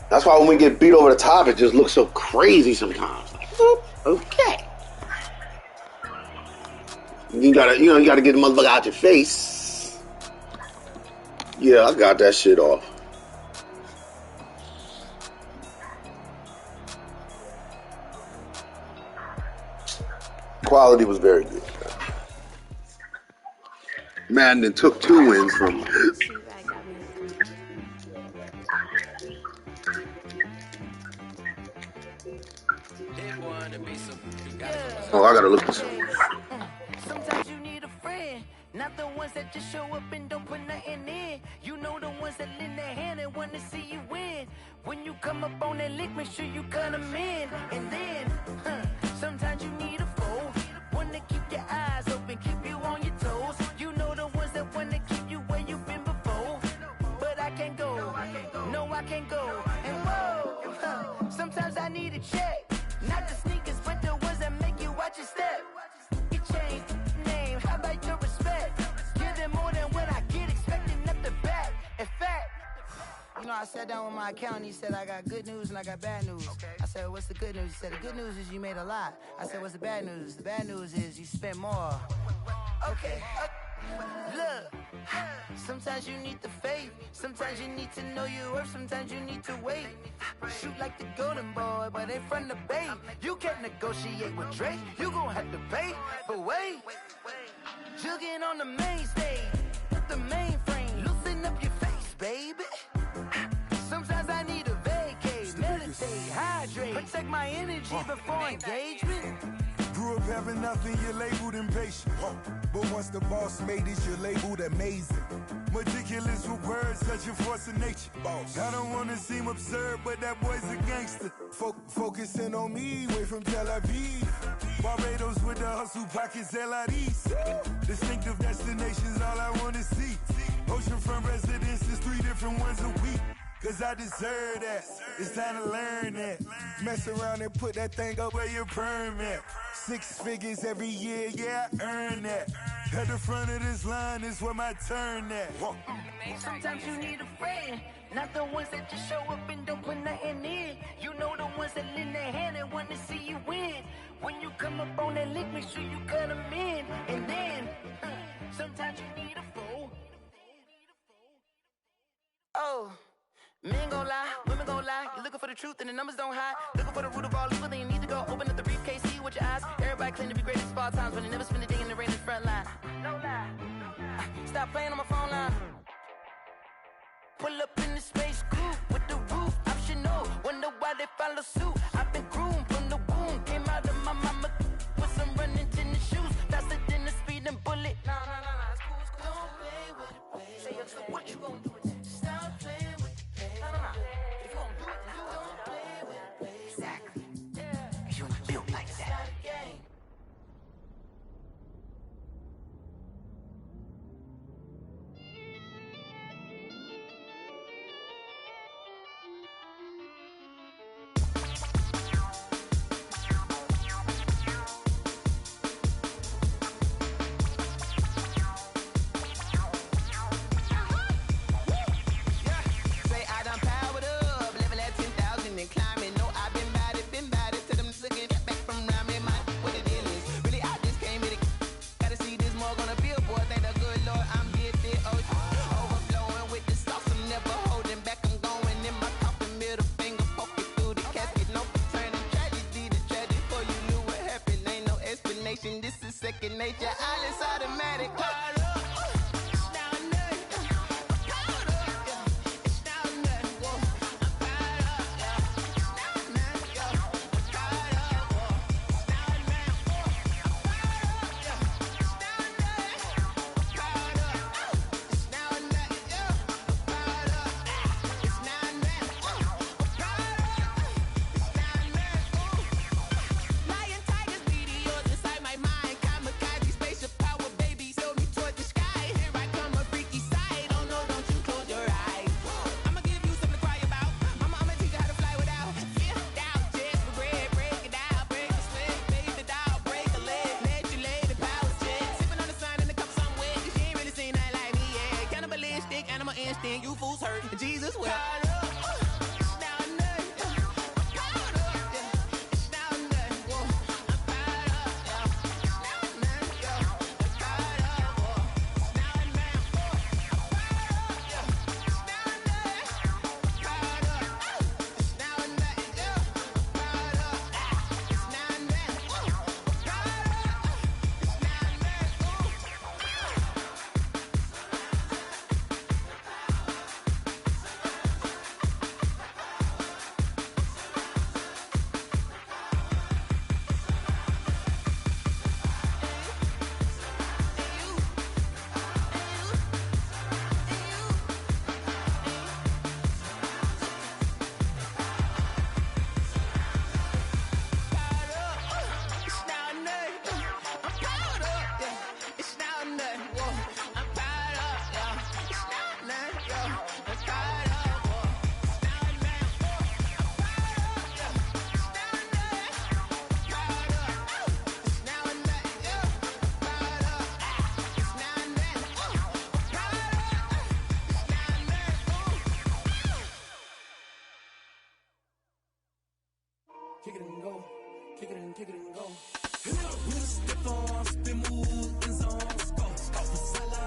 That's why when we get beat over the top, it just looks so crazy sometimes. Like, okay. You gotta get the motherfucker out your face. Yeah, I got that shit off. Quality was very good. Madden took 2 wins from. Oh, I gotta look this up. Sometimes you need a friend, not the ones that just show up and don't put nothing in. You know the ones that lend their hand and want to see you win. When you come up on that lick, make sure you cut them in. And then, sometimes you need a foe, one to keep your eyes open, keep you on your toes. You know the ones that want to keep you where you've been before. But I can't go, no I can't go. And whoa, sometimes I need a check, not the sneakers, but the ones that make you watch your step. You change name, how about your respect? Give them more than what I get, expecting up the back. In fact, you know, I sat down with my accountant. He said, I got good news and I got bad news. I said, what's the good news? He said, the good news is you made a lot. I said, what's the bad news? The bad news is you spent more. Okay. Look, sometimes you need the faith. Sometimes you need to know your worth. Sometimes you need to wait. Shoot like the golden boy, but ain't from the bay. You can't negotiate with Drake. You gon' have to pay. But wait, jugging on the main stage. Put the mainframe. Loosen up your face, baby. Sometimes I need a vacate. Meditate, hydrate. Protect my energy before engagement. Grew up having nothing, you're labeled impatient. But once the boss made it, you're labeled amazing. Meticulous with words, such a force of nature. I don't wanna seem absurd, but that boy's a gangster. Focusing on me, way from Tel Aviv. Barbados with the hustle pockets, LIDs. Distinctive destinations, all I wanna see. Oceanfront residences, 3 different ones a week. Cause I deserve that, it's time to learn that. Mess around and put that thing up where your permit. 6 figures every year, yeah, I earn that. At the front of this line is where my turn at. Sometimes you need a friend, not the ones that just show up and don't put nothing in. You know the ones that lend their hand and want to see you win. When you come up on that lick, make sure you cut them in. And then, sometimes you need a fool. Oh. Men gon' lie, women gon' lie. You're looking for the truth and the numbers don't hide. Looking for the root of all evil, then you need to go open up the briefcase, see with your eyes. Everybody claim to be greatest of all times, but they never spend a day in the rain in the front line. No lie. Stop playing on my phone line. Pull up in the space coupe with the roof optional. Wonder why they follow suit. I've been groomed from the womb. Came out of my mama with some running tennis shoes. Faster than the speeding bullet. No, it's cool, it's cool. Don't play with it, baby. Say, what you gon' do with it? Stop playing with it, baby. No. If you gon' do it, then you don't play with it, baby. Exactly. Cause you're not built like that. It's not a game. This is second nature, all is automatic. Animal instinct, you fools hurt. Jesus will. Kick it and go. Kick it and go. With a stiff arm, spin move, and zone, go.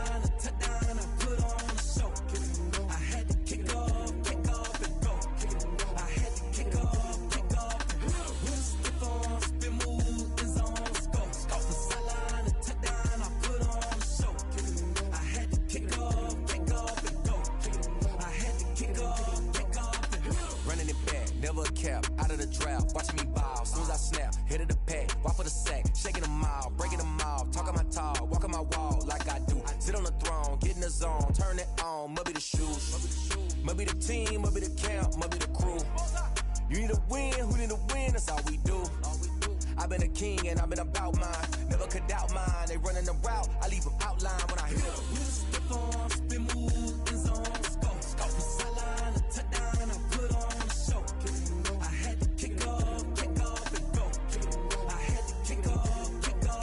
never a cap, out of the drought, watching me ball. Soon as I snap, hit of the pack, walk for the sack, shaking them all, breaking them off, talking my tall, walking my wall like I do. Sit on the throne, get in the zone, turn it on, must be the shoes, must be the team, must be the camp, must be the crew. You need a win, who need a win, that's all we do. I've been a king and I've been about mine, never could doubt mine. They running the route, I leave them outline when I hit them. We step on, spin move, in zone, scope, from sideline to touchdown, I put on the show. I had to kick off and go. I had to kick off and go.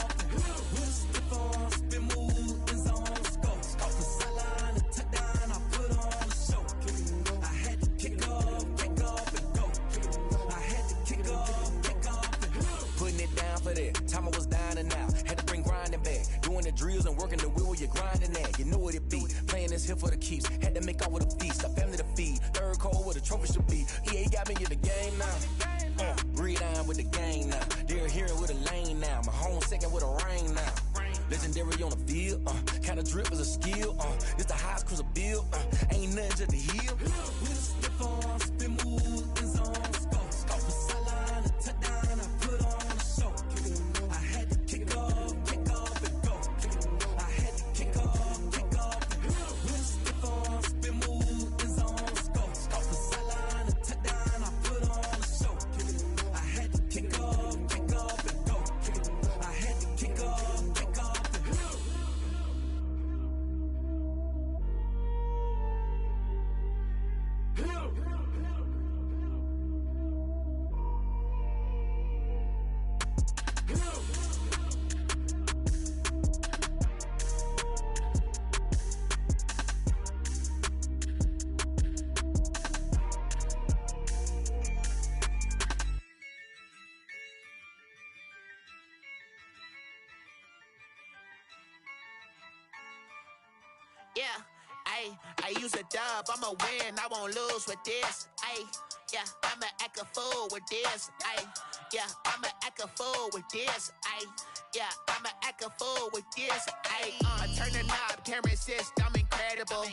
We step on, spin move, in zone, scope, from sideline to touchdown, I put on the show. I had to kick off and go. I had to kick off and go. Putting it down for that. Time I was down and out. Had to bring grinding back. Doing the drills and working the wheel where you're grinding at. You know what it be. Playing this here for the keeps. Had to make out with a feast. A family to feed. Third cold where the trophy should be. EA got me in the game now. Breathe on with the game now. They're here with a lane now. My home second with a rain now. Legendary on the field. Kinda drip is a skill. It's the highest cruiser bill. Ain't nothing just to heal. We just step on, spin move, in zone, scope from sideline to touchdown, I put on the show. I had to kick off and go. I had to kick off and go. We just step on, spin move, in zone, scope from sideline to touchdown, I put on the show. I had to kick off and go. I had to kick off and go. Yeah, I use a dub, I'ma win, I won't lose with this. Yeah, I'ma act a fool with this. Yeah, I'ma act a fool with this. Yeah, I'ma act a fool with this. Turn the knob, camera assist, I'm incredible.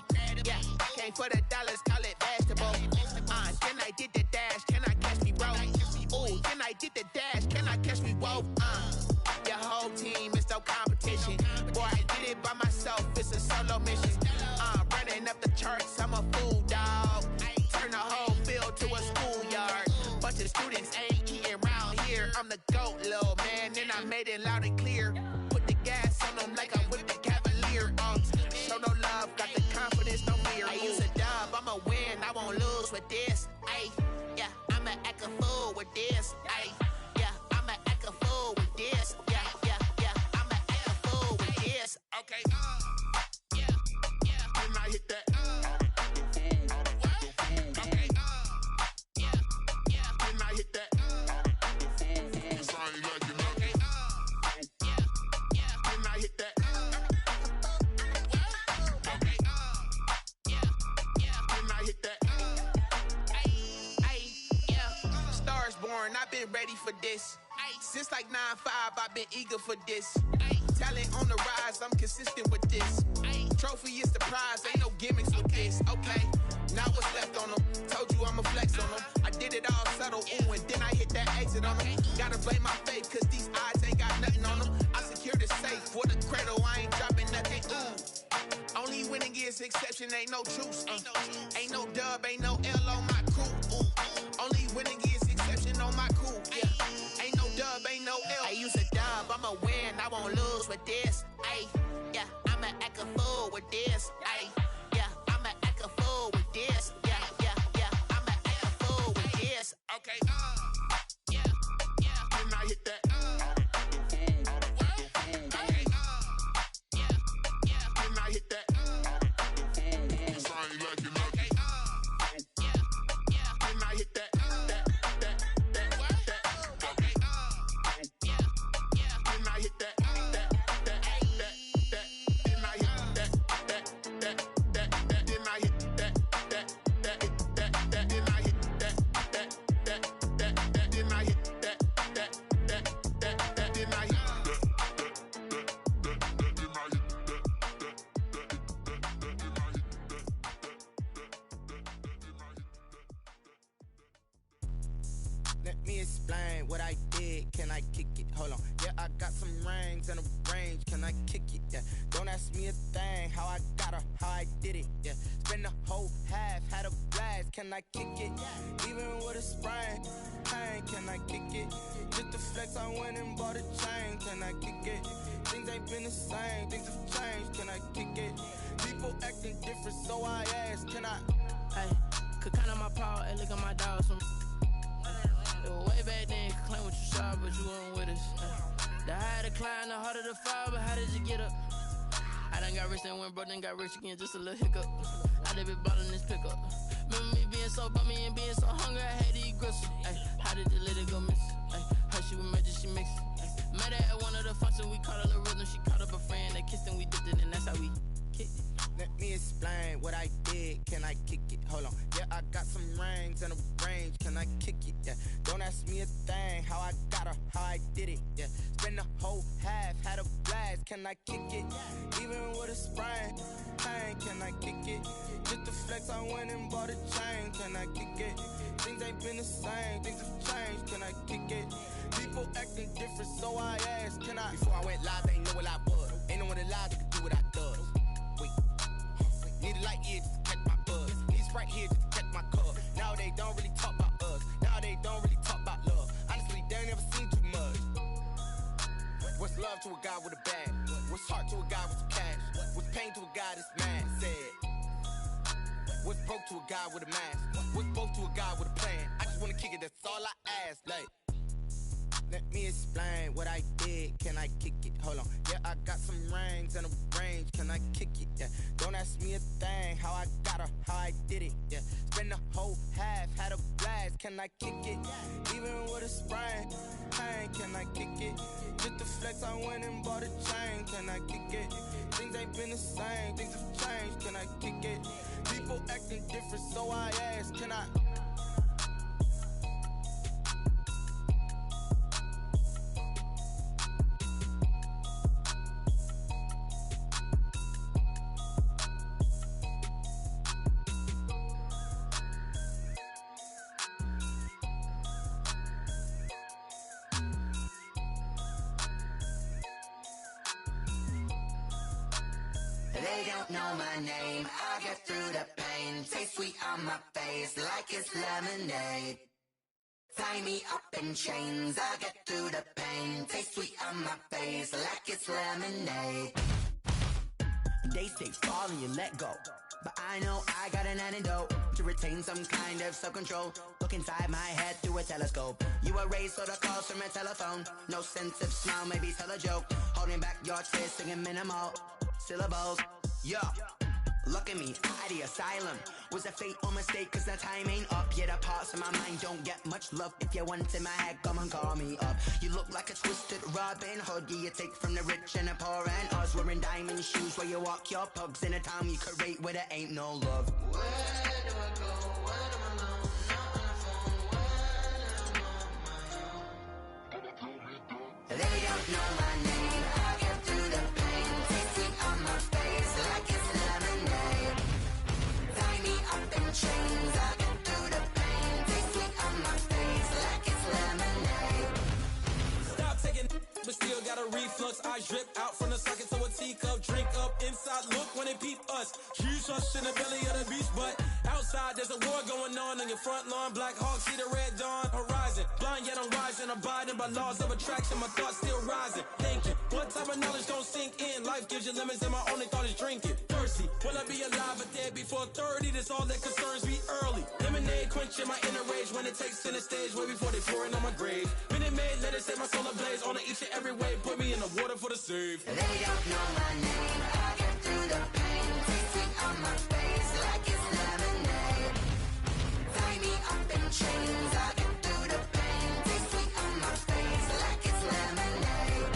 Yeah, came for the dollars, call it vegetable. Then I did the dash, can I catch me, bro? Ooh, then I did the dash, can I catch me, whoa? Your whole team is no competition. Boy, I did it by myself, it's a solo mission. Running up the charts, I'm a fool, dog. Turn the whole field to a schoolyard. Bunch of students ain't eating round here. I'm the GOAT, little man, and I made it loud and clear. Put the gas on them like I'm with the Cavalier. Show no love, got the confidence, no fear. I use a dub, I'ma win, I won't lose with this. Yeah, I'ma act a fool with this. Yeah, I'ma act a fool with this. Yeah, I'ma act a fool with this. Okay, Then I hit that. Okay, Then I hit that. Cause I ain't like it nothing. Then I hit that. Okay, Then I hit that. Stars born, I've been ready for this. Since like 9-5, I've been eager for this. Talent on the rise, I'm consistent with this. Trophy is the prize, ain't no gimmicks with this. Okay, now what's left on them? Told you I'ma flex on them. I did it all subtle, ooh, and then I hit that exit on them. Gotta blame my faith, cause these odds ain't got nothing on them. I secured the safe for the cradle, I ain't dropping nothing, ooh. Only winning is exception, ain't no truce. Ain't no dub, ain't no L on my crew. Only winning is exception on my crew. Yeah, ain't no dub, ain't no L. I use a dub, I'ma win, I won't lose with this. Yeah, I'ma act a fool with this. Yeah, I'ma act a fool with this. Yeah, I'ma act a fool with this. Okay, Then I hit that. Okay, Then I hit that. Cause I ain't like it nothing. Then I hit that. Okay, Then I hit that. me explain what I did. Can I kick it? Hold on. Yeah, I got some rings and a range. Can I kick it? Yeah. Don't ask me a thing. How I got her, how I did it. Yeah. Spend the whole half, had a blast. Can I kick it? Even with a sprain, pain. Can I kick it? Just to flex, I went and bought a chain. Can I kick it? Things ain't been the same. Things have changed. Can I kick it? People acting different, so I ask. Can I? Hey, could count on my paw and look at my dogs. Way back then, could claim what you saw, but you weren't with us. The higher the climb, the harder the fall, but how did you get up? I done got rich and went broke, then got rich again, just a little hiccup. I done been ballin' this pickup. Remember me being so bummy and being so hungry, I had to eat gristle. Ay, how did you let it go miss? Ay, her she was magic, she mixed. Met her at one of the functions, we caught a little rhythm. She caught up a friend, they kissed and we dipped it, and that's how we kicked it. Let me explain what I did. Can I kick it? Hold on. Yeah, I got some rings and a range. Can I kick it? Yeah. Don't ask me a thing. How I got her, how I did it. Yeah. Spend the whole half, had a blast. Can I kick it? Even with a sprain, pain. Can I kick it? Just to flex, I went and bought a chain. Can I kick it? Things ain't been the same. Things have changed. Can I kick it? People acting different, so I ask. Can I? Before I went live, they ain't know what I was. Ain't no one alive that could do what I does. Wait. Need a light here just to catch my buzz. Need Sprite here just to catch my cup. Now they don't really talk about us. Now they don't really talk about love. Honestly, they ain't never seen too much. What's love to a guy with a bag? What's heart to a guy with some cash? What's pain to a guy that's mad? Said. What's broke to a guy with a mask? What's broke to a guy with a plan? I just wanna kick it, that's all I ask. Like, let me explain what I did. Can I kick it? Hold on. Yeah, I got some rings and a range. Can I kick it? Yeah. Don't ask me a thing. How I got her, how I did it. Yeah. Spend the whole half, had a blast. Can I kick it? Even with a sprain, pain. Can I kick it? Just to flex, I went and bought a chain. Can I kick it? Things ain't been the same. Things have changed. Can I kick it? People acting different, so I ask. Can I? They don't know my name, I get through the pain. Taste sweet on my face like it's lemonade. Tie me up in chains, I get through the pain. Taste sweet on my face like it's lemonade. They say fall and you let go, but I know I got an antidote to retain some kind of self-control. Look inside my head through a telescope. You were raised so the calls from a telephone. No sense of smile, maybe tell a joke. Holding back your tears, singing minimal syllables. Yo, look at me, out the asylum. Was a fate or mistake, cause the time ain't up. Yet the parts of my mind don't get much love. If you want in my head, come and call me up. You look like a twisted Robin Hood. Yeah, you take from the rich and the poor and us. Wearing diamond shoes where you walk your pugs. In a town you could rate where there ain't no love. Where do I go? When I'm alone, not on the phone, when I'm on my own. They don't know my name, I get through the pain. Taste sweet on my face like it's lemonade. Tie me up in chains, I get through the pain. Taste sweet on my face like it's lemonade. Stop taking, but still got a reflux. I drip out from the socket to a teacup. Drink up inside, look when they peep us. Jesus in the belly of the beast, but outside there's a war going on your front lawn. Black Hawk, see the red dawn horizon. Blind yet I'm rising, abiding by laws of attraction. My thoughts still rising, thinking what type of knowledge don't sink in. Life gives you lemons and my only thought is drinking. Thirsty, will I be alive or dead before 30? That's all that concerns me early. Lemonade quenching my inner rage when it takes center stage way before they pouring on my grave. Minute Maid, let it set my soul ablaze on each and every way. Put me in the water for the save. They don't know my name, I get through the pain. Taste sweet on my face like it's lemonade. Tie me up in chains, I get through the pain. Taste sweet on my face like it's lemonade.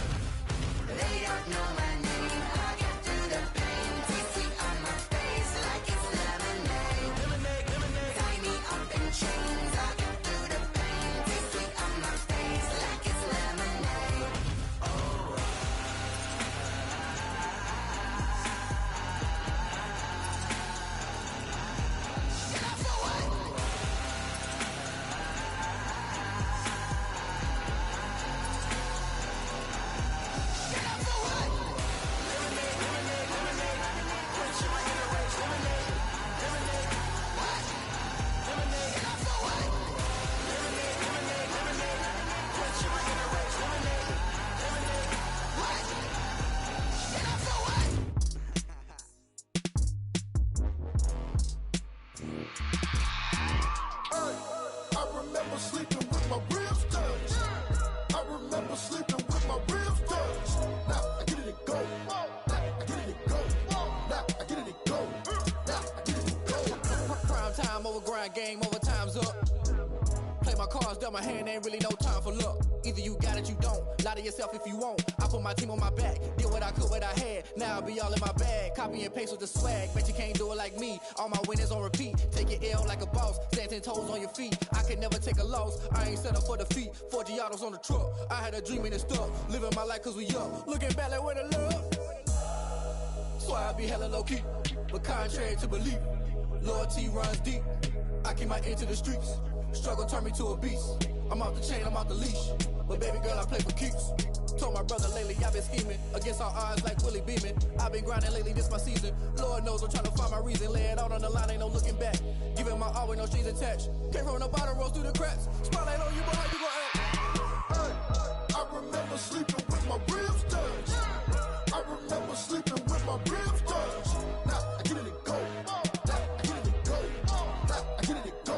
They don't know my name, I get through the pain. Taste sweet on my face like it's lemonade. Tie me up in chains, I get through the pain. Taste sweet on my face like it's lemonade. Oh. remember sleeping with my ribs touched. I remember sleeping with my ribs touched. Now I get it and go. Now I get it and go. Now I get it and go. Now I get it and go. Prime time over grind game, over time's up. Play my cards, dealt my hand, ain't really no time for luck. Either you got it, you don't. Lie to yourself if you won't. I put my team on my back, did what I could, what I had. Now I'll be all in my bag. Copy and paste with the swag. Bet you can't do it like me. All my winners on repeat. Take your L like a boss. Stand 10 toes on your feet. I can never take a loss. I ain't set up for defeat. 4 Giottos on the truck. I had a dream and it stuck. Living my life cause we up. Looking back like where the love. So I be hella low key. But contrary to belief, loyalty runs deep. I keep my ear to the streets. Struggle turned me to a beast. I'm off the chain, I'm off the leash. But baby girl, I play for keeps. Told my brother lately, I've been scheming against all odds like Willie Beeman. I've been grinding lately, this my season. Lord knows I'm trying to find my reason. Lay it out on the line, ain't no looking back. Giving my all with no strings attached. Came from the bottom, rose through the cracks. Spotlight on you, but how you gon' act? Hey, I remember sleeping with my ribs touched. I remember sleeping with my ribs touched. Now I get it and go. Now I get it and go. Now I get it and go.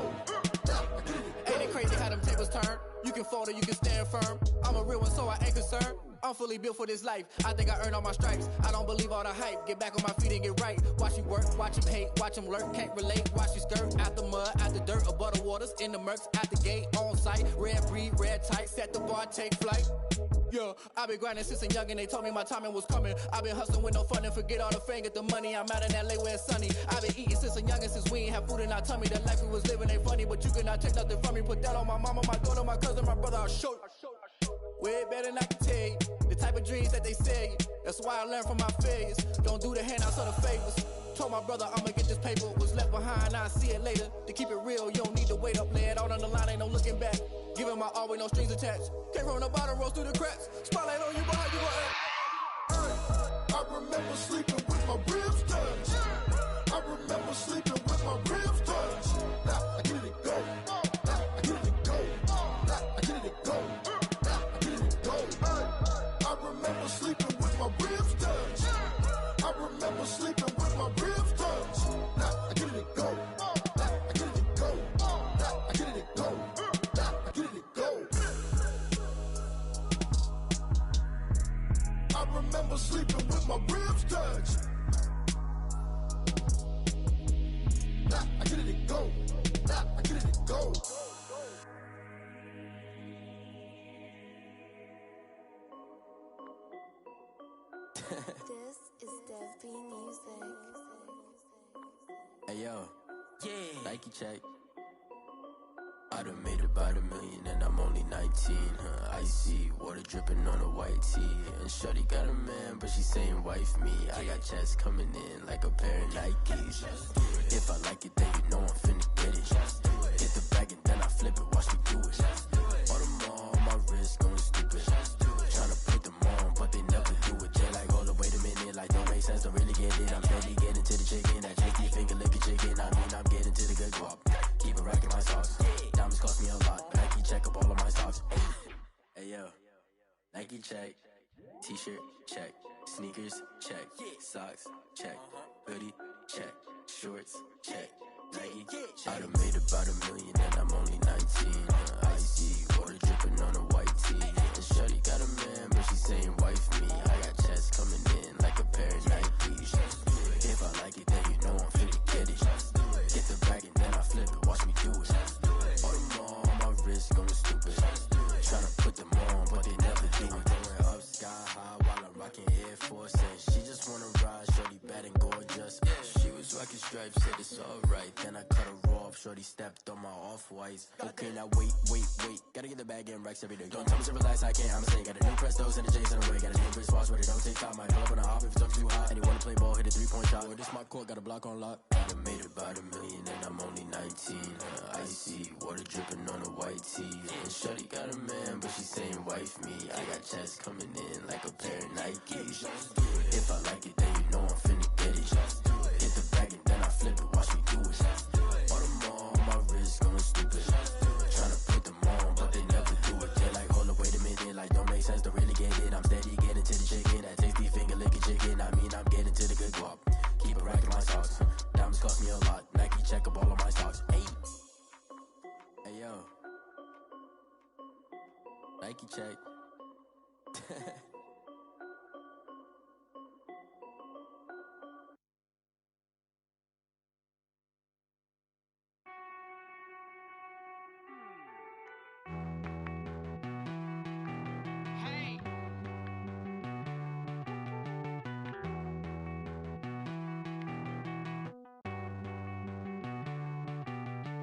Now I get it and go. Ain't it crazy how them tables turn? You can fold or you can stand firm. I'm a real one, so I ain't concerned. I'm fully built for this life. I think I earned all my stripes. I don't believe all the hype. Get back on my feet and get right. Watch you work, watch him hate, watch him lurk. Can't relate, watch you skirt. Out the mud, out the dirt, above the waters, in the murks, out the gate, on site. Red breed, red tight, set the bar, take flight. Yeah, I been grinding since a youngin', they told me my timing was coming. I been hustling with no fun and forget all the fame, get the money. I'm out in LA where it's sunny. I been eating since a youngin', since we ain't have food in our tummy. The life we was living ain't funny, but you cannot take nothing from me. Put that on my mama, my daughter, my cousin, my brother, I'll show you. Way better than I can tell you. The type of dreams that they sell you. That's why I learned from my failures. Don't do the handouts or the favors. Told my brother I'ma get this paper. Was left behind, I'll see it later. To keep it real, you don't need to wait up. Lay it out on the line, ain't no looking back. Giving my all with no strings attached. Came from the bottom, rose through the cracks. Spotlight on you, but how you gon' act? Hey, I remember sleeping with my ribs touched. I remember sleeping with my ribs touched. Now I get it and go. Now I get it and go. Now I get it and go. Now I get it and go. Hey, I remember sleeping with my ribs touched. I remember sleeping with my ribs touched. Now I get it and go. Now I get it and go. Now I get it and go. Now I get it and go. I remember sleeping with my ribs touched. Now I get it and go. Now I get it and go. This is Dev B Music. Hey yo, yeah. Nike check. I done made about $1 million and I'm only 19. Icy water dripping on a white tee. And shorty got a man, but she saying wife me. I got checks coming in like a pair of Nikes. If I like it, then you know I'm finna get it. Hit the bag and then I flip it, watch me do it. All on my wrist going stupid. Tryna put them on, but they never do it. They like, hold up, wait a minute, like don't make sense, don't really get it. I'm steady getting to the chicken, that chicky finger licking chicken. I mean, I'm getting to the good guap. Keep it racking my sauce. Diamonds cost me a lot. Nike check up all of my stocks. Hey yo, Nike check. T-shirt check. Sneakers check. Socks check. Hoodie check. Shorts check. Nike I done made about $1 million and I'm only 19. Icy water dripping on a white tee. And shorty got a man, but she saying wife me. I got checks coming in like a pair of Nikes. If I like it, then you know I'm finna get it. Get the bag and then I flip it, watch me do it. All them on my wrist going stupid. Tryna put them on, but they never do it. Going up sky high while I'm rocking Air Force. And she just wanna ride, shorty bad and gorgeous. She was rocking stripes, said it's alright. Then I cut her off, shorty stepped on my off-whites. Okay, now wait. Gotta get the bag and racks every day. Don't tell me to relax, I can't, I'ma say. Got a new Prestos and a J's in the way. Got a new Chris Foss, but it don't take time. I pull up on a hop if it's too hot. And you wanna play ball, hit a 3-point shot. Or this my court, got a block on lock. I done made about $1 million and I'm only 19. Icy water dripping on a white tee. And shorty got a man, but she saying wife me. I got checks coming in like a pair of Nikes. If I like it, then you know I'm finna get it. Hit the bag and then I flip it, watch me do it. All them on my wrist going stupid. Tryna put them on, but they never do it. They like, hold up, wait a minute, like don't make sense, don't really get it. I'm steady getting to the chicken, that tasty finger licking chicken. I mean, I'm getting to the good guap. Keep it racking my socks. Diamonds cost me a lot. Nike check up all of my stocks. Hey yo, Nike check.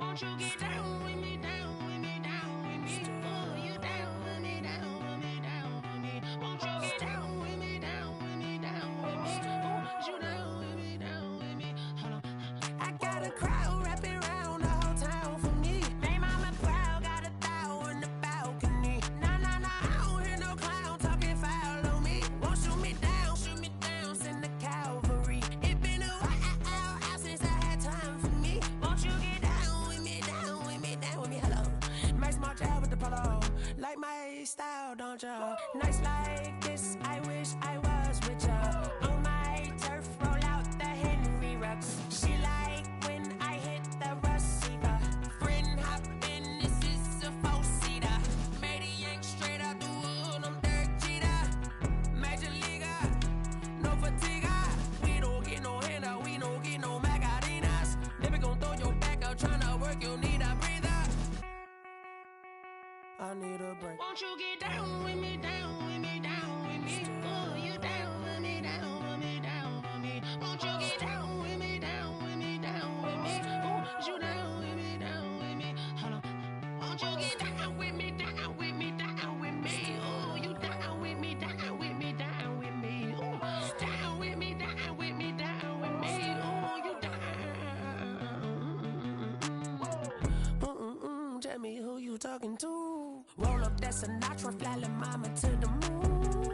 Won't you get down with me, down with me, down with me? Oh, you down with me, down with me, down with me. Won't you get down with me, down with me, down with me? Oh, you down with me, down with me? Hold on. I got a crowd wrapping around the whole town for me. They mama proud, got a thou on the balcony. Nah, nah, nah, I don't hear no clown talking foul on me. Won't shoot me down, send the cavalry. It been a while since I had time for me. Won't you get down with me, down with me, down with me? Hello. Nice small jab with the polo. Like my style, don't ya? Nice like this, I wish I was with ya. On my turf, roll out the Henry Rux. She like when I hit the receiver. Friend hop in, this is a four-seater. Made a yank straight out the wood, I'm Derek Jeter. Major leaguer, no fatigue. We don't get no handout, we don't get no Macarinas. Never gon' throw your back out, tryna work, you need a breather. I need a break. Won't you get down with me, down with me, down with me? Oh, you down with me, down with me, down with me? Won't you get down with me, down with me, down with me? Oh, you down with me, down with me? Hold on. Won't you get down with me, down with me, down with me? Oh, you down with me, down with me, down with me? Oh, down with me, down with me, down with me? Oh, you down. Tell me who you talking to. Roll up that Sinatra, fly la mama to the moon.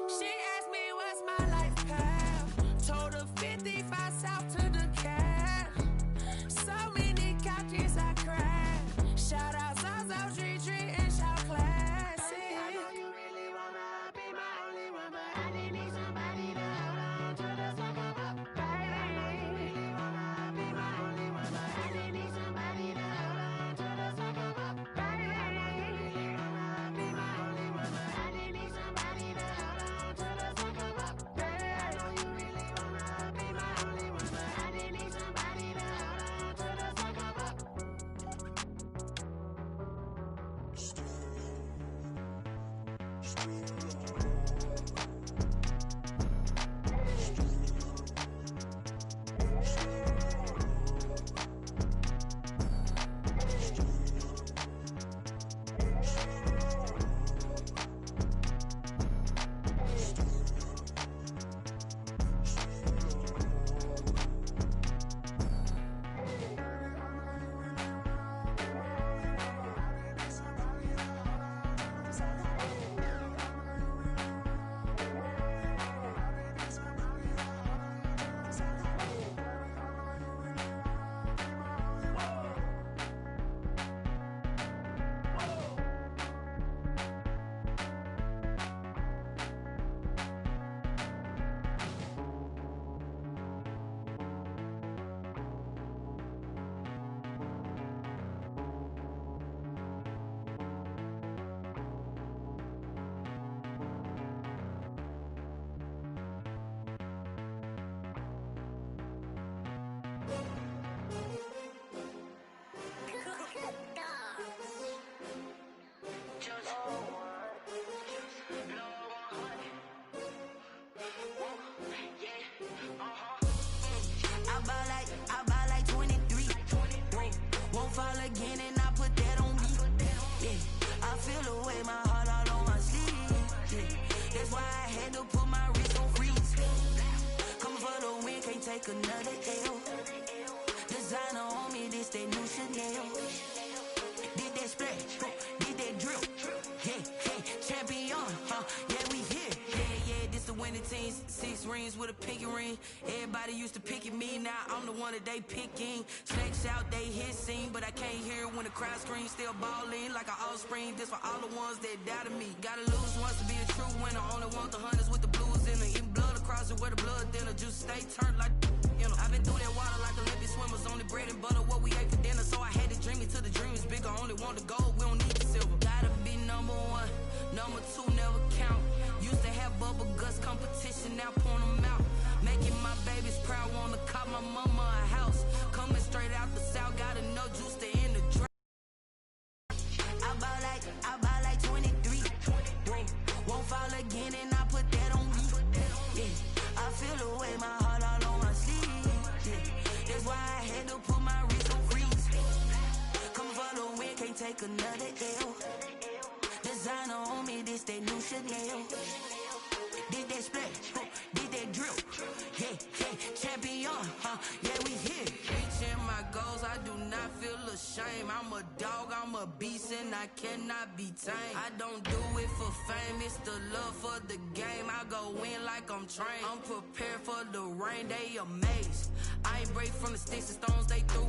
She asked me what's my life path. Told her 55 south to the cat. So many couches I cried. Shout out South Street and shout classic. I know you really wanna be my only one, but I didn't need somebody to hold on to the sucker up. Baby, I know you really wanna be my only one, but I didn't need somebody to hold on to the sucker up. Baby, I know you really wanna be my only one, but I didn't need somebody to hold on to the sucker up. Baby, I know you really wanna be my only one, but I didn't need somebody to hold on to the sucker up. I buy like 23. Won't fall again and I put that on me. Yeah, I feel the way, my heart all on my sleeve. Yeah, that's why I had to put my wrist on freeze. Coming for the win, can't take another L. Designer on me, this that new Chanel. Did that splash, did that drill. Yeah, champion, yeah, we here. Yeah, this the winning team. 6 rings with a pinky ring. Everybody used to pick at me, now I'm the one that they picking. Snakes out, they hit scene, but I can't hear it when the crowd screams. Still balling like an offspring. This for all the ones that doubted me. Gotta lose once to be a true winner. Only want the hunters with the blues in it. Eating blood across it where the blood thinner. Juice stay turned like, you know. I've been through that water like Olympic swimmers. Only bread and butter, what we ate for dinner. So I had to dream it till the dream is bigger. Only want the gold, we don't need the silver. Gotta be number one. Number 2 never count. Used to have bubble guts competition, now point them out. Making my babies proud, wanna cop my mama a house. Coming straight out the south, gotta know juice to end the drought. I buy like 23. Won't fall again and I put that on me. Yeah, I feel the way, my heart all on my sleeve. Yeah, that's why I had to put my wrist on freeze. Come for the win, can't take another L. Designer on me, this that new Chanel. Did that split, did that drill. Yeah, champion, yeah, we here. Reaching my goals, I do not feel ashamed. I'm a dog, I'm a beast, and I cannot be tamed. I don't do it for fame, it's the love for the game. I go in like I'm trained. I'm prepared for the rain, they amazed. I ain't break from the sticks and stones they threw.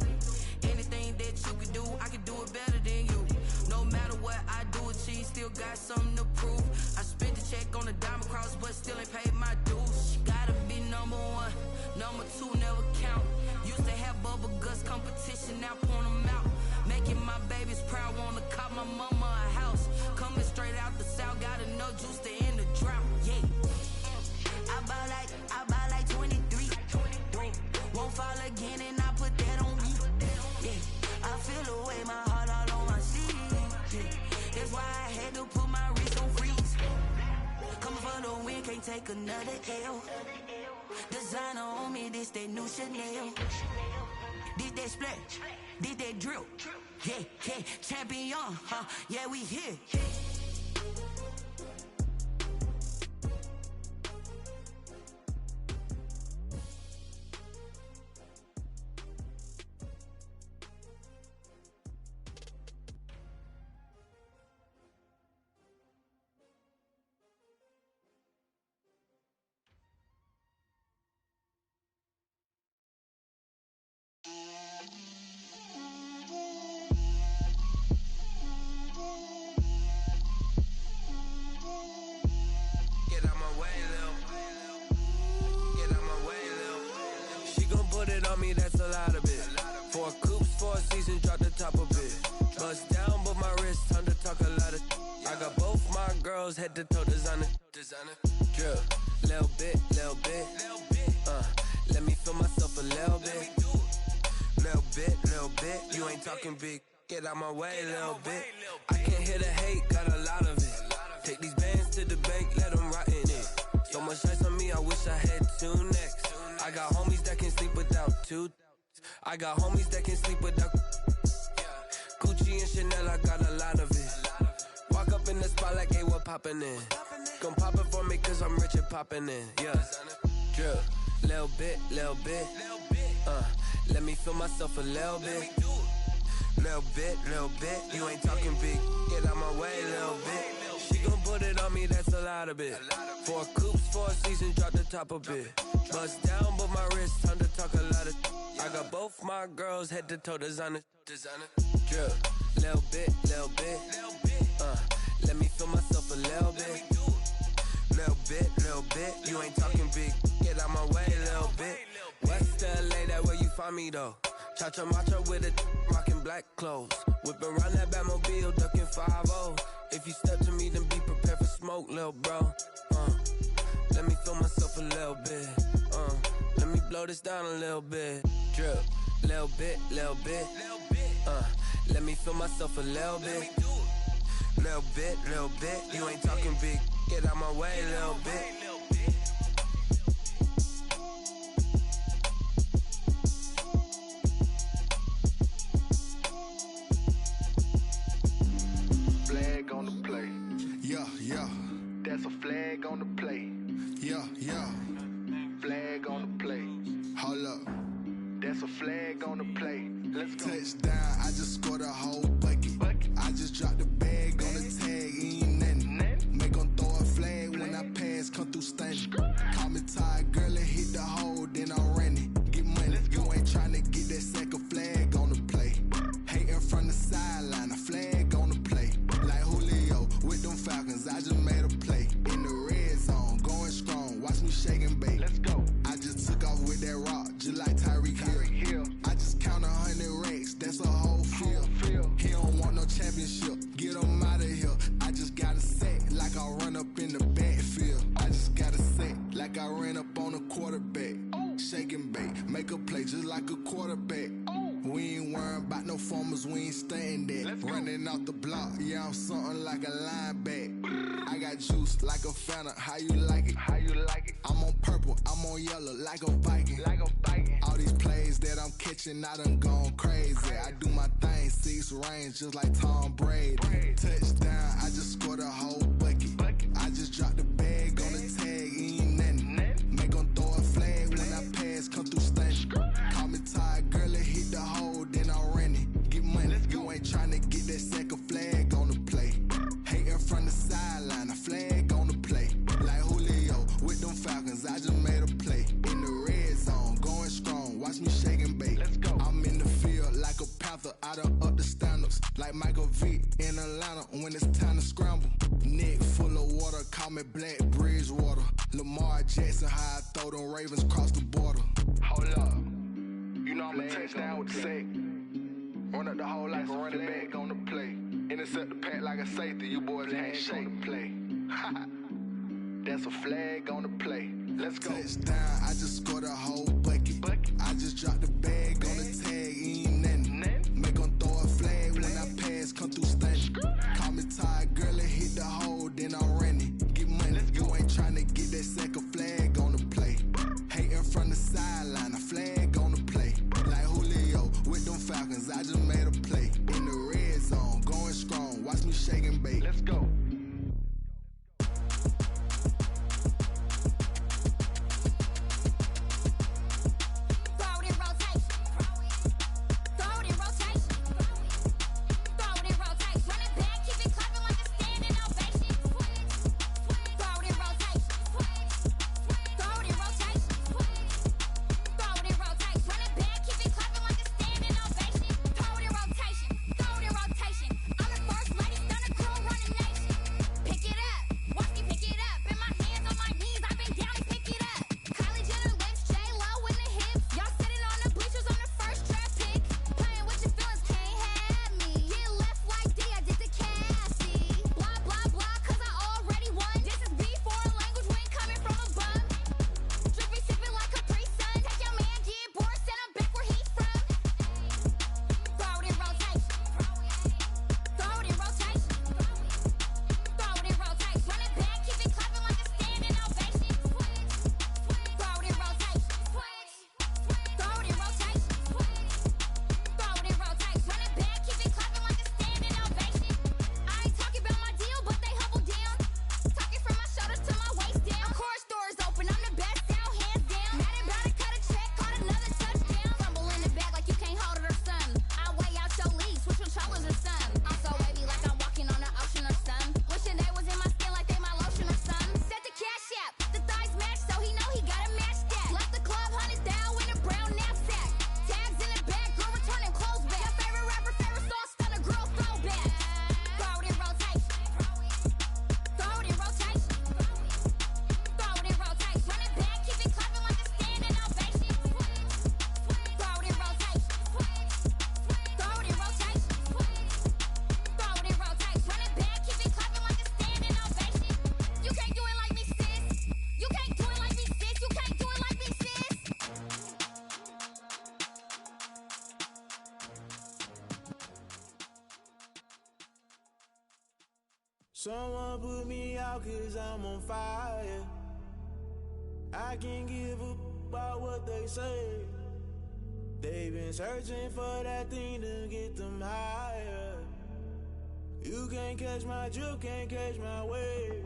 Anything that you can do, I can do it better than you. No matter what I do, achieve, still got something to prove. I spent the check on the diamond cross, but still ain't paid my dues. Gotta be number 1, number 2 never count. Used to have bubble guts competition, now point them out. Making my babies proud, wanna cop my mama a house. Coming straight out the south, gotta know juice to end the drought. Yeah, I buy like 23. Won't fall again and I put that on me. Yeah, I feel the way, my heart all on my sleeve. Yeah, that's why I had to put my wrist on freeze. Coming for the win, can't take another L. Designer on me, this that new Chanel. Did that split, did that drill. Yeah, champion, yeah, we here. That's a lot of it. 4 coops, 4 seasons, drop the top of it. Bust down, but my wrist, time to talk a lot of. I got both my girls head to toe designer. Drill, little bit. Let me feel myself a little bit. Little bit. You ain't talking big. Get out my way, little bit. I can't hear the hate, got a lot of it. Take these bands to the bank, let them rot in it. So much ice on me, I wish I had 2 necks. I got homies that can sleep without 2. I got homies that can sleep without Gucci and Chanel, I got a lot of it. Walk up in the spot like, hey, what poppin' in? Gon' pop it for me cause I'm rich and poppin' in. Yeah, drill, little bit. Let me feel myself a little bit. Little bit. You ain't talking big. Get out my way, little bit. She gon' put it on me, that's a lot of it. 4 coops, 4 seasons, drop the top a bit. Bust down, but my wrist, time to talk a lot of. I got both my girls head to toe designer. Drill, little bit. Let me feel myself a little bit. Little bit. You ain't talking big. Get out my way, little bit. West LA, that where you find me though. Cha-cha matcha with a rockin' black clothes. Whip around that Batmobile, ducking 5-0. If you step to me, then be prepared for smoke, lil' bro. Let me feel myself a little bit. Let me blow this down a little bit. Drip, little bit. Let me feel myself a little bit. Little bit. You ain't talking big. Get out my way, little bit. Flag on the play. Yeah. That's a flag on the play. Yeah. Flag on the play. Hold up. That's a flag on the play. Let's go. Touchdown, I just scored a whole bucket. I just dropped the bag on the tag, ain't nothing. Make 'em throw a flag when I pass, come through stunning. performers, we ain't staying there. Running off the block, yeah, I'm something like a linebacker. I got juice like a Fanta, how you like it? How you like it? I'm on purple, I'm on yellow, like a Viking. Like a Viking. All these plays that I'm catching, I done gone crazy. I do my thing, 6 range, just like Tom Brady. Touchdown, I just scored a whole bucket. I just dropped the bag on the tag, ain't nothing. Make 'em throw a flag when I pass, come through stunning. Call me tired, girl, it hit the hole, then I'm running. Get money, you ain't tryna get that second flag on the play. Hating from the sideline, a flag on the play. Like Julio with them Falcons, I just made a play. In the red zone, going strong, watch me shake and bake. I'm in the field like a panther, I done up the standards. Like Michael Vick in Atlanta when it's time to scramble. Neck full of water, call me Black Bridgewater. Lamar Jackson, how I throw them Ravens across the border. Hold up, you know I'm a touchdown with the sack. Run up the hole like a running back on the play. Intercept the pack like a safety, you boys ain't shake the play. That's a flag on the play. Let's go. Touchdown, I just scored a whole bucket. I just dropped the bag on the tag, ain't nothing. Make 'em throw a flag when I pass, come through stunning. Call me tired, girl, it hit the hole, then I'm running. Get money, you ain't tryna get that second flag on the play. Hating from the sideline, a flag on the play. Like Julio with them Falcons, I just made a play. In the red zone, going strong, watch me shake and bake. Let's go. Someone put me out 'cause I'm on fire. I can't give a about what they say. They've been searching for that thing to get them higher. You can't catch my drift, can't catch my wave.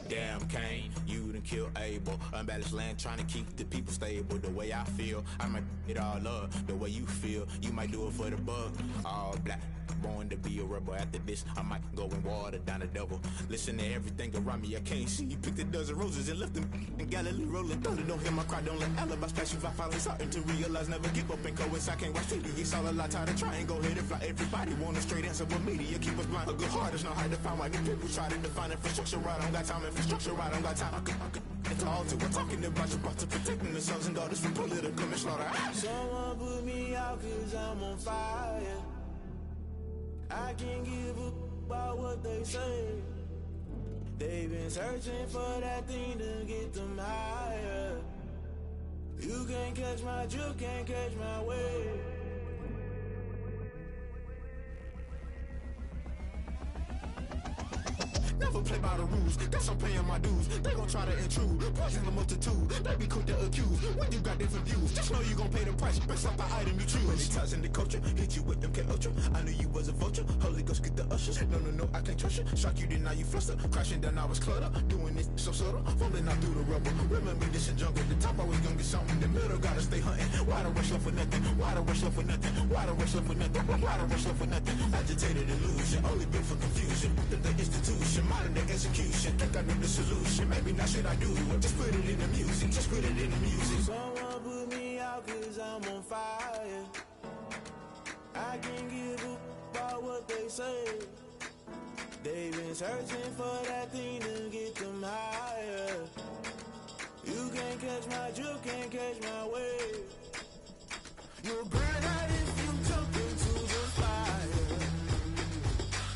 Damn, Kane, you done killed Abel. Unbalanced land, trying to keep the people stable. The way I feel, I might it all up. The way you feel, you might do it for the bug. All black, born to be a rebel. After this, I might go and water down the devil. Listen to everything around me, I can't see. Picked a dozen roses and left them in Galilee rolling thunder. Don't hear my cry, don't let alibis pass you. I finally starting to realize, never give up and coincide. Can't watch TV, it's all a lot. Tired of trying, go ahead and fly. Everybody want a straight answer, but media keep us blind. A good heart is not hard to find. Why the people try to define infrastructure right? I don't got time, infrastructure right? I don't got time. I could it's all to we're talking about you, about to protecting the sons and daughters from political manslaughter. Someone put me out 'cause I'm on fire. I can't give a about what they say. They've been searching for that thing to get them higher. You can't catch my drift, can't catch my wave. play by the rules. Guess I'm paying my dues. They gon' try to intrude. Poison the multitude. They be quick to accuse. When you got different views, just know you gon' pay the price. Best up the item you choose. When they touch in the culture, hit you with MK Ultra. I knew you was a vulture. Holy Ghost get the ushers. No, I can't trust you. Shock you, then now you fluster. Crashing down, I was clutter. Doing this so subtle. Fumbling out through the rubble. Remember this in jungle. The top always gonna get something. In the middle, gotta stay hunting. Why the rush love for nothing? Why the rush love for nothing? Why the rush love for nothing? Why the rush love for nothing? Agitated illusion. Only built for confusion. The institution. Modern day execution. Think I know the solution. Maybe not shit I do. Just put it in the music. Just put it in the music. Someone put me out 'cause I'm on fire. I can't give up about what they say. They've been searching for that thing to get them higher. You can't catch my drift, can't catch my wave. You'll burn out if you jump into the fire.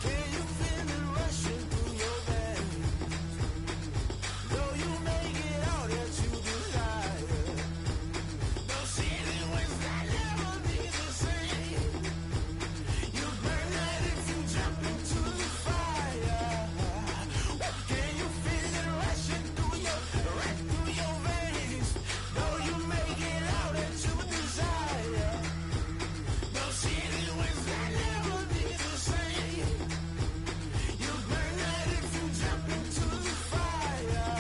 Can you feel it rushing through your veins? Though you may get all that you desire, those ceiling winds will never be the same. You burn out if you jump into the fire. Can you feel it rushing through your veins? Though you may get all that you desire, those ceiling winds will never be the same. You burn out if you jump into the fire.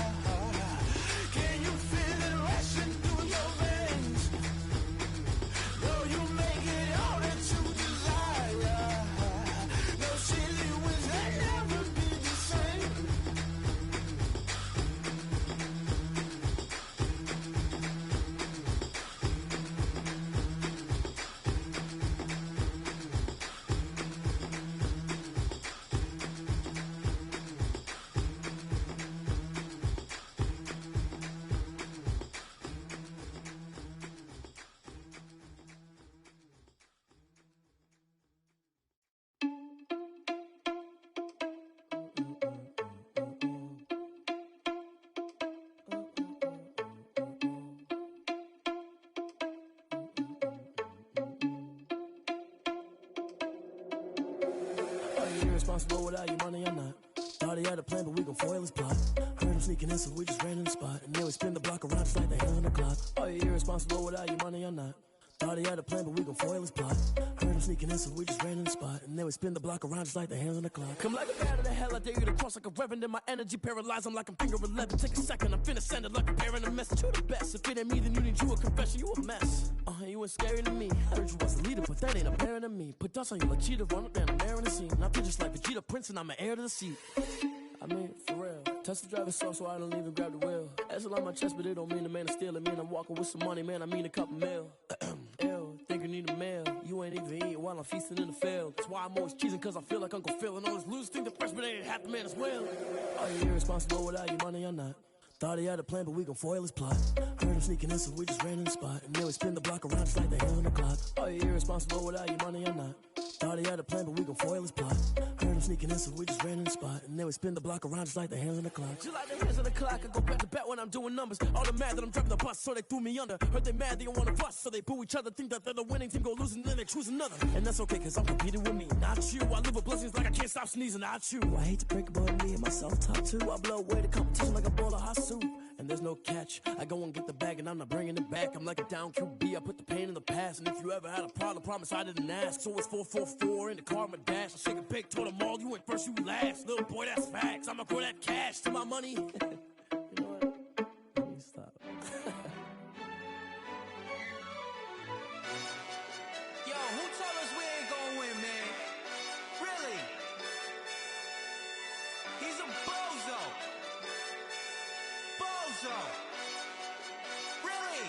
Can you feel it rushing through your veins? Though you may get all that you desire, those ceiling winds will never be the same. Are you irresponsible without your money or not? Thought he had a plan, but we gon' foil his plot. Heard him sneaking in, so we just ran in the spot. And then we spin the block around just like the hell on the clock. Are you irresponsible without your money or not? Thought he had a plan, but we gon' foil his plot. Heard him sneaking in, so we just ran in the spot. And then we spin the block around just like the hands on the clock. Come like a bat of the hell, I dare you to cross like a reverend. And my energy paralyzed, I'm like I'm finger 11. Take a second, I'm finna send it like a parent a message. You the best, if it ain't me, then you need you a confession. You a mess, you ain't scary to me. I heard you was a leader, but that ain't apparent to me. Put dust on you like cheetah, run up down the air in the scene. I feel just like Vegeta Prince and I'm an heir to the seat. I mean, for real. Touch the driver's soft so I don't even grab the wheel. That's on my chest, but it don't mean the man is stealing. Mean I'm walking with some money, man, I mean a couple mil. Ew, think you need a meal. You ain't even eating while I'm feasting in the field. That's why I'm always cheesing, cause I feel like Uncle Phil. And all this losers think the freshman ain't half the man as well. Are you irresponsible without your money or not? Thought he had a plan, but we gon' foil his plot. Heard him sneaking in, so we just ran in the spot. And then we spin the block around just like the hell on the clock. Are you irresponsible without your money or not? Thought he had a plan, but we gon' foil his plot. Heard him sneaking in, so we just ran in the spot. And then we spin the block around just like the hands on the clock. Just like the hands on the clock, I go back to back when I'm doing numbers. All the mad that I'm driving the bus, so they threw me under. Heard they mad, they don't wanna bust, so they boo each other. Think that they're the winning team, go losing, then they choose another. And that's okay, cause I'm competing with me, not you. I live with blessings like I can't stop sneezing, not you. I hate to break it, but me and myself top two. I blow away the competition like a bowl of hot soup. And there's no catch, I go and get the bag and I'm not bringing it back. I'm like a down QB, I put the pain in the past. And if you ever had a problem, promise I didn't ask. So it's 444 in the car, my dash. I shake a big, told them all, you went first, you last. Little boy, that's facts, I'ma grow that cash to my money. You know what? Let me stop. Yo, who told us we ain't gonna win, man? Really? He's a bozo. Bozo. Really?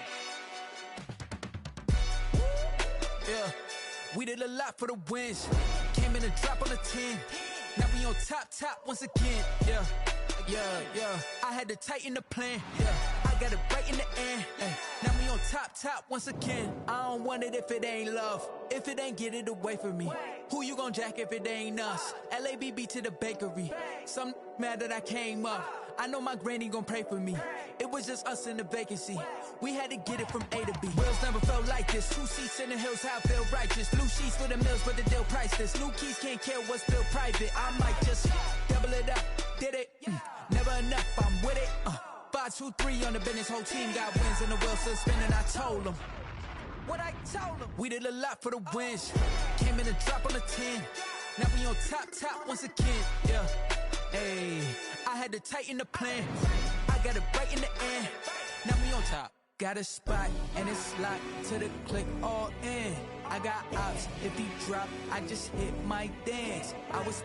Yeah, we did a lot for the wins. Came in a drop on the 10. Now we on top once again. Yeah. I had to tighten the plan. Yeah, I got it right in the end. Now we on top once again. I don't want it if it ain't love. If it ain't, get it away from me. Who you gon' jack if it ain't us? LABB to the bakery. Some mad that I came up. I know my granny gon' pray for me. It was just us in the vacancy. We had to get it from A to B. Wheels never felt like this. 2 seats in the hills, how I feel righteous. Blue sheets for the mills, but the deal priceless. New keys can't care what's still private. I might just double it up. did it. Never enough, I'm with it. 5, 2, 3 on the business, whole team got wins and the wheel still spinning. I told them what I told them. We did a lot for the wins. Came in a drop on the 10. Now we on top once again. Yeah, hey, I had to tighten the plan. I got it right in the end. Now we on top. Got a spot and it's locked to the click all in. I got ops. If he drop, I just hit my dance. I was